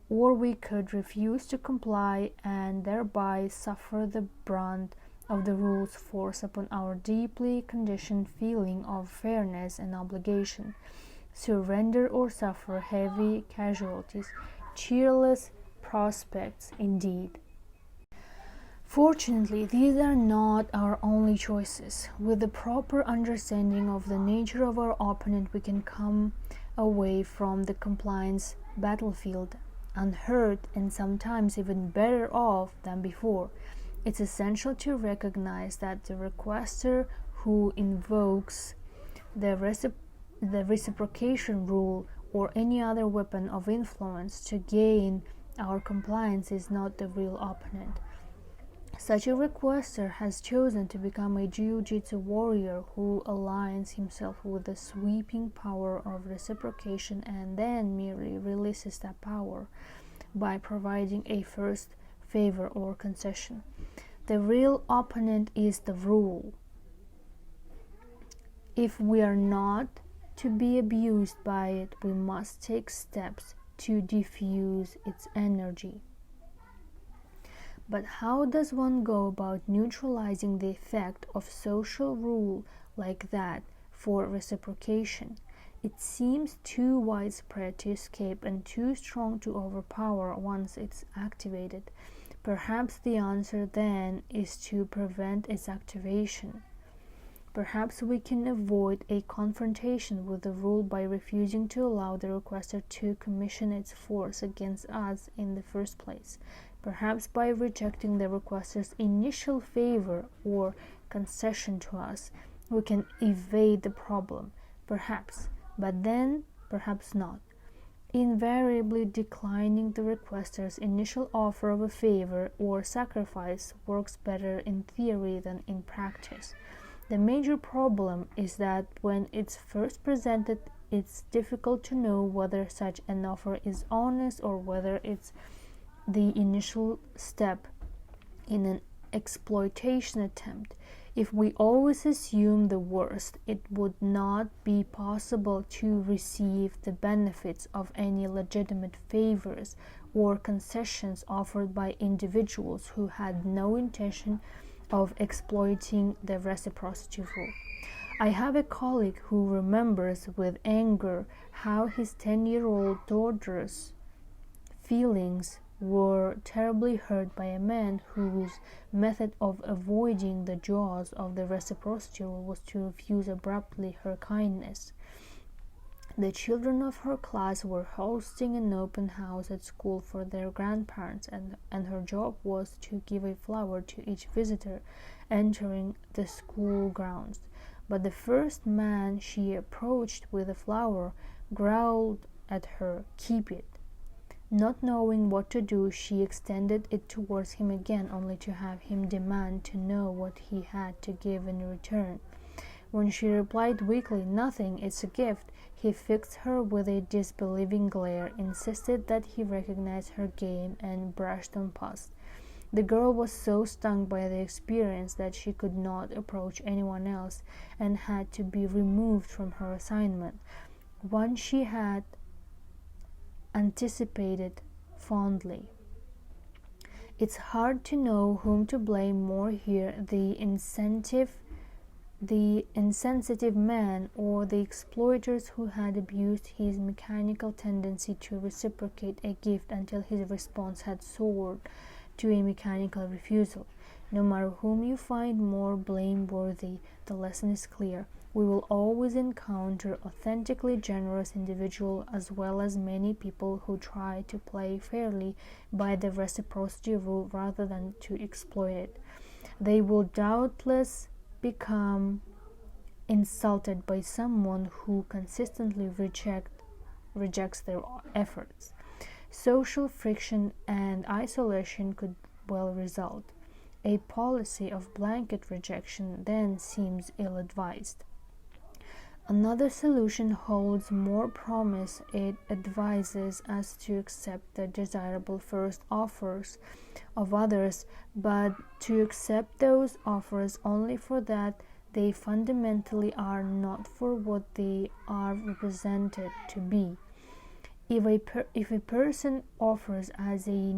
Or we could refuse to comply and thereby suffer the brunt of the rule's force upon our deeply conditioned feeling of fairness and obligation, surrender or suffer heavy casualties, cheerless prospects indeed. Fortunately, these are not our only choices. With the proper understanding of the nature of our opponent, we can come away from the compliance battlefield unhurt and sometimes even better off than before. It's essential to recognize that the requester who invokes the reciprocation rule or any other weapon of influence to gain our compliance is not the real opponent. Such a requester has chosen to become a jiu-jitsu warrior who aligns himself with the sweeping power of reciprocation and then merely releases that power by providing a first favor or concession. The real opponent is the rule. If we are not to be abused by it, we must take steps to diffuse its energy. But how does one go about neutralizing the effect of social rule like that for reciprocation? It seems too widespread to escape and too strong to overpower once it's activated. Perhaps the answer then is to prevent its activation. Perhaps we can avoid a confrontation with the rule by refusing to allow the requester to commission its force against us in the first place. Perhaps by rejecting the requester's initial favor or concession to us, we can evade the problem. Perhaps, but then perhaps not. Invariably declining the requester's initial offer of a favor or sacrifice works better in theory than in practice. The major problem is that when it's first presented, it's difficult to know whether such an offer is honest or whether it's the initial step in an exploitation attempt. If we always assume the worst, it would not be possible to receive the benefits of any legitimate favors or concessions offered by individuals who had no intention of exploiting the reciprocity rule. I have a colleague who remembers with anger how his 10-year-old daughter's feelings were terribly hurt by a man whose method of avoiding the jaws of the reciprocity rule was to refuse abruptly her kindness. The children of her class were hosting an open house at school for their grandparents, and her job was to give a flower to each visitor entering the school grounds. But the first man she approached with the flower growled at her, "Keep it." Not knowing what to do, she extended it towards him again, only to have him demand to know what he had to give in return. When she replied weakly, "Nothing, it's a gift," he fixed her with a disbelieving glare, insisted that he recognized her game, and brushed on past. The girl was so stung by the experience that she could not approach anyone else, and had to be removed from her assignment, one she had anticipated fondly. It's hard to know whom to blame more here, the insensitive man or the exploiters who had abused his mechanical tendency to reciprocate a gift until his response had soared to a mechanical refusal. No matter whom you find more blameworthy, the lesson is clear. We will always encounter authentically generous individuals as well as many people who try to play fairly by the reciprocity rule rather than to exploit it. They will doubtless become insulted by someone who consistently rejects their efforts. Social friction and isolation could well result. A policy of blanket rejection then seems ill-advised. Another solution holds more promise. It advises us to accept the desirable first offers of others, but to accept those offers only for that they fundamentally are not for what they are represented to be. If a person offers us a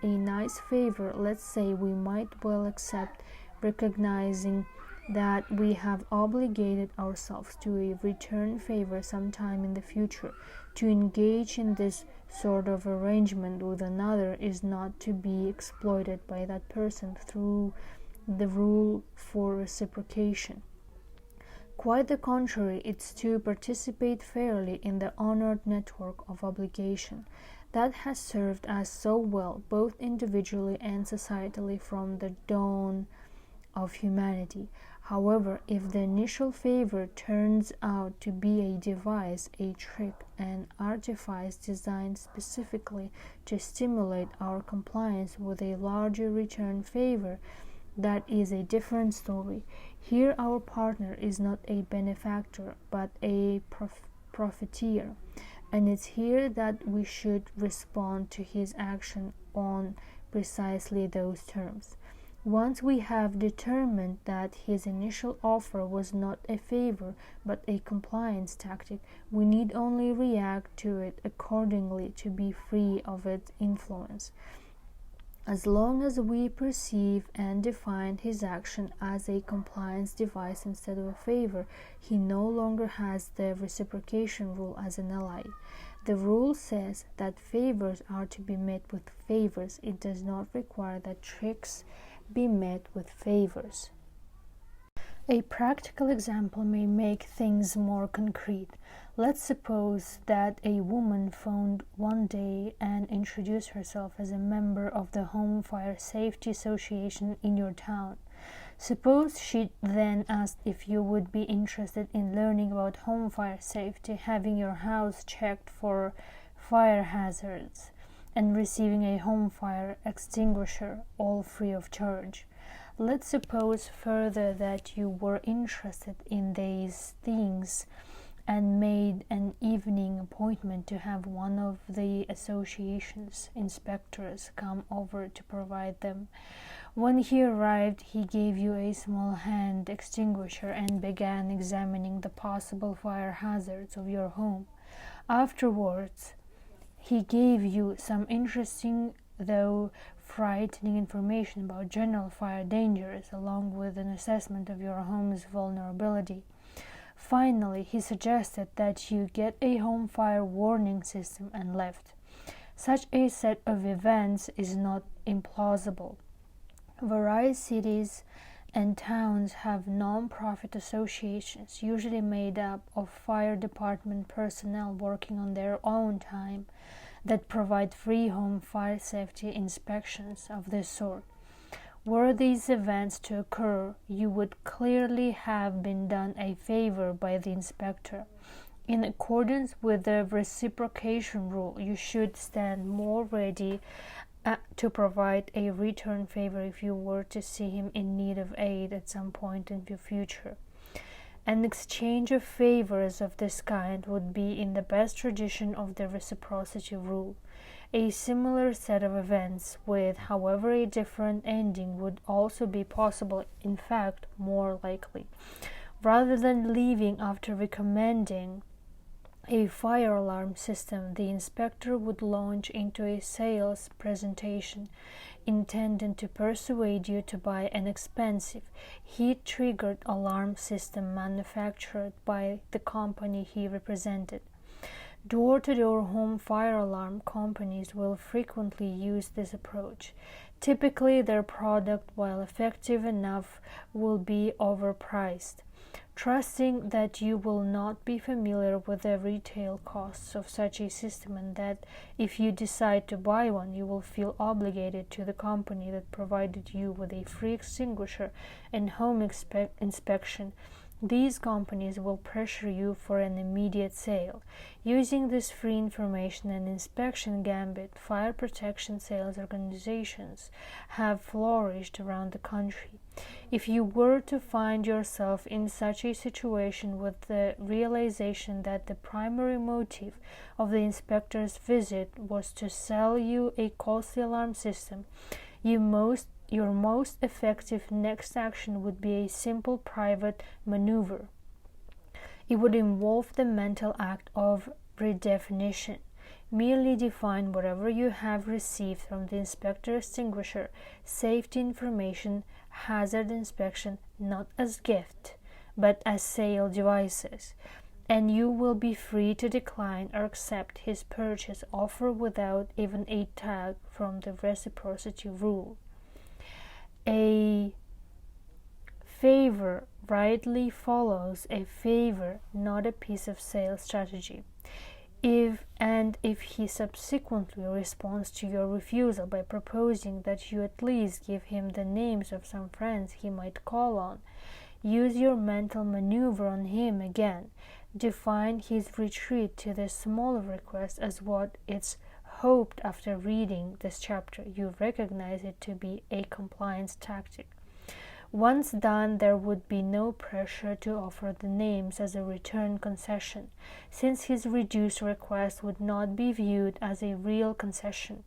nice favor, let's say, we might well accept, recognizing that we have obligated ourselves to a return favor sometime in the future. To engage in this sort of arrangement with another is not to be exploited by that person through the rule for reciprocation. Quite the contrary, it's to participate fairly in the honored network of obligation that has served us so well, both individually and societally, from the dawn of humanity. However, if the initial favor turns out to be a device, a trick, an artifice designed specifically to stimulate our compliance with a larger return favor, that is a different story. Here our partner is not a benefactor, but a profiteer, and it's here that we should respond to his action on precisely those terms. Once we have determined that his initial offer was not a favor but a compliance tactic, we need only react to it accordingly to be free of its influence. As long as we perceive and define his action as a compliance device instead of a favor, he no longer has the reciprocation rule as an ally. The rule says that favors are to be met with favors. It does not require that tricks be met with favors. A practical example may make things more concrete. Let's suppose that a woman phoned one day and introduced herself as a member of the Home Fire Safety Association in your town. Suppose she then asked if you would be interested in learning about home fire safety, having your house checked for fire hazards, and receiving a home fire extinguisher, all free of charge. Let's suppose further that you were interested in these things and made an evening appointment to have one of the association's inspectors come over to provide them. When he arrived, he gave you a small hand extinguisher and began examining the possible fire hazards of your home. Afterwards, he gave you some interesting, though frightening, information about general fire dangers, along with an assessment of your home's vulnerability. Finally, he suggested that you get a home fire warning system and left. Such a set of events is not implausible. Various cities and towns have non-profit associations, usually made up of fire department personnel working on their own time, that provide free home fire safety inspections of this sort. Were these events to occur, you would clearly have been done a favor by the inspector. In accordance with the reciprocation rule, you should stand more ready to provide a return favor if you were to see him in need of aid at some point in the future. An exchange of favors of this kind would be in the best tradition of the reciprocity rule. A similar set of events, with however a different ending, would also be possible, in fact, more likely. Rather than leaving after recommending a fire alarm system, the inspector would launch into a sales presentation intended to persuade you to buy an expensive, heat-triggered alarm system manufactured by the company he represented. Door-to-door home fire alarm companies will frequently use this approach. Typically, their product, while effective enough, will be overpriced. Trusting that you will not be familiar with the retail costs of such a system, and that if you decide to buy one, you will feel obligated to the company that provided you with a free extinguisher and home inspection, these companies will pressure you for an immediate sale. Using this free information and inspection gambit, fire protection sales organizations have flourished around the country. If you were to find yourself in such a situation, with the realization that the primary motive of the inspector's visit was to sell you a costly alarm system, your most effective next action would be a simple private maneuver. It would involve the mental act of redefinition. Merely define whatever you have received from the inspector extinguisher, safety information, hazard inspection, not as gift, but as sale devices, and you will be free to decline or accept his purchase offer without even a tag from the reciprocity rule. A favor rightly follows a favor, not a piece of sales strategy. If he subsequently responds to your refusal by proposing that you at least give him the names of some friends he might call on, use your mental maneuver on him again. Define his retreat to this smaller request as what it's hoped after reading this chapter you recognize it to be a compliance tactic. Once done, there would be no pressure to offer the names as a return concession, since his reduced request would not be viewed as a real concession.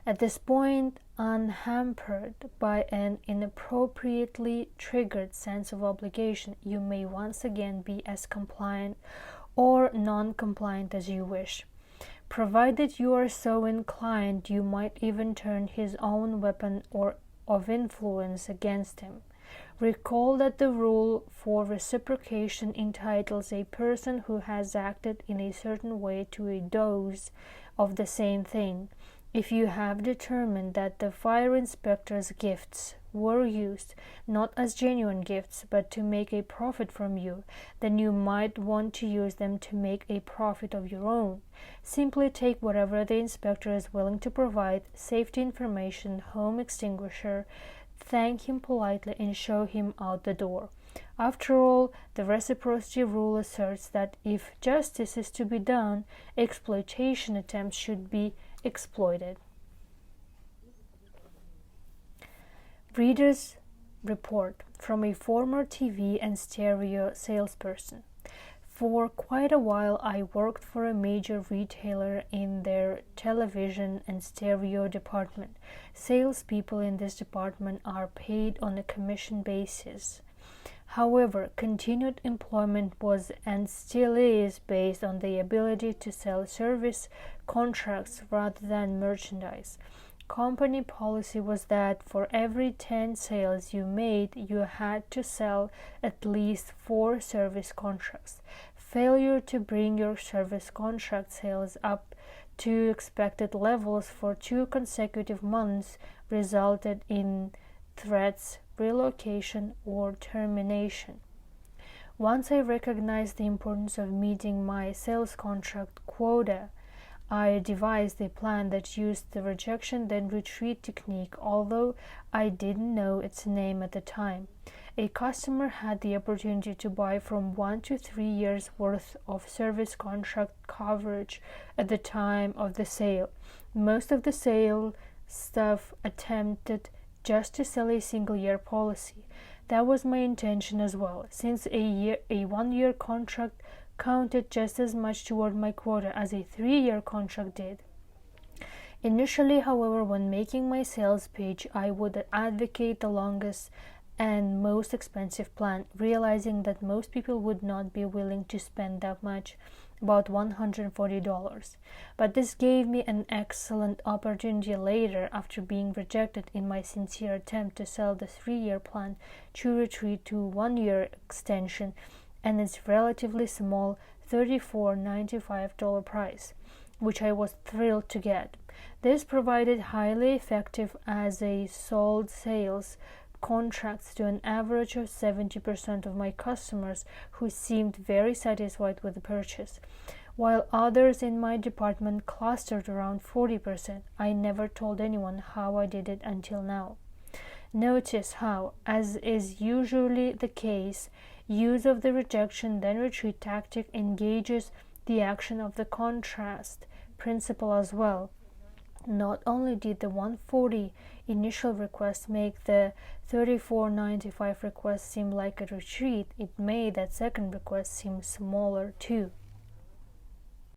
At this point, unhampered by an inappropriately triggered sense of obligation, you may once again be as compliant or non-compliant as you wish. Provided you are so inclined, you might even turn his own weapon of influence against him. Recall that the rule for reciprocation entitles a person who has acted in a certain way to a dose of the same thing. If you have determined that the fire inspector's gifts were used not as genuine gifts but to make a profit from you, then you might want to use them to make a profit of your own. Simply take whatever the inspector is willing to provide, safety information, home extinguisher, thank him politely, and show him out the door. After all, the reciprocity rule asserts that if justice is to be done, exploitation attempts should be exploited. Reader's report from a former TV and stereo salesperson. For quite a while, I worked for a major retailer in their television and stereo department. Salespeople in this department are paid on a commission basis. However, continued employment was and still is based on the ability to sell service contracts rather than merchandise. Company policy was that for every 10 sales you made, you had to sell at least 4 service contracts. Failure to bring your service contract sales up to expected levels for 2 consecutive months resulted in threats, relocation, or termination. Once I recognized the importance of meeting my sales contract quota, I devised a plan that used the rejection then retreat technique, although I didn't know its name at the time. A customer had the opportunity to buy from 1 to 3 years worth of service contract coverage at the time of the sale. Most of the sale staff attempted just to sell a single-year policy. That was my intention as well, since a 1-year contract counted just as much toward my quota as a 3-year contract did. Initially, however, when making my sales pitch, I would advocate the longest and most expensive plan, realizing that most people would not be willing to spend that much, about $140. But this gave me an excellent opportunity later, after being rejected in my sincere attempt to sell the 3-year plan, to retreat to 1-year extension and its relatively small $34.95 price, which I was thrilled to get. This provided highly effective as a sold sales contracts to an average of 70% of my customers, who seemed very satisfied with the purchase, while others in my department clustered around 40%. I never told anyone how I did it until now. Notice how, as is usually the case, use of the rejection then retreat tactic engages the action of the contrast principle as well. Not only did the 140 initial request make the $34.95 request seem like a retreat, it made that second request seem smaller too.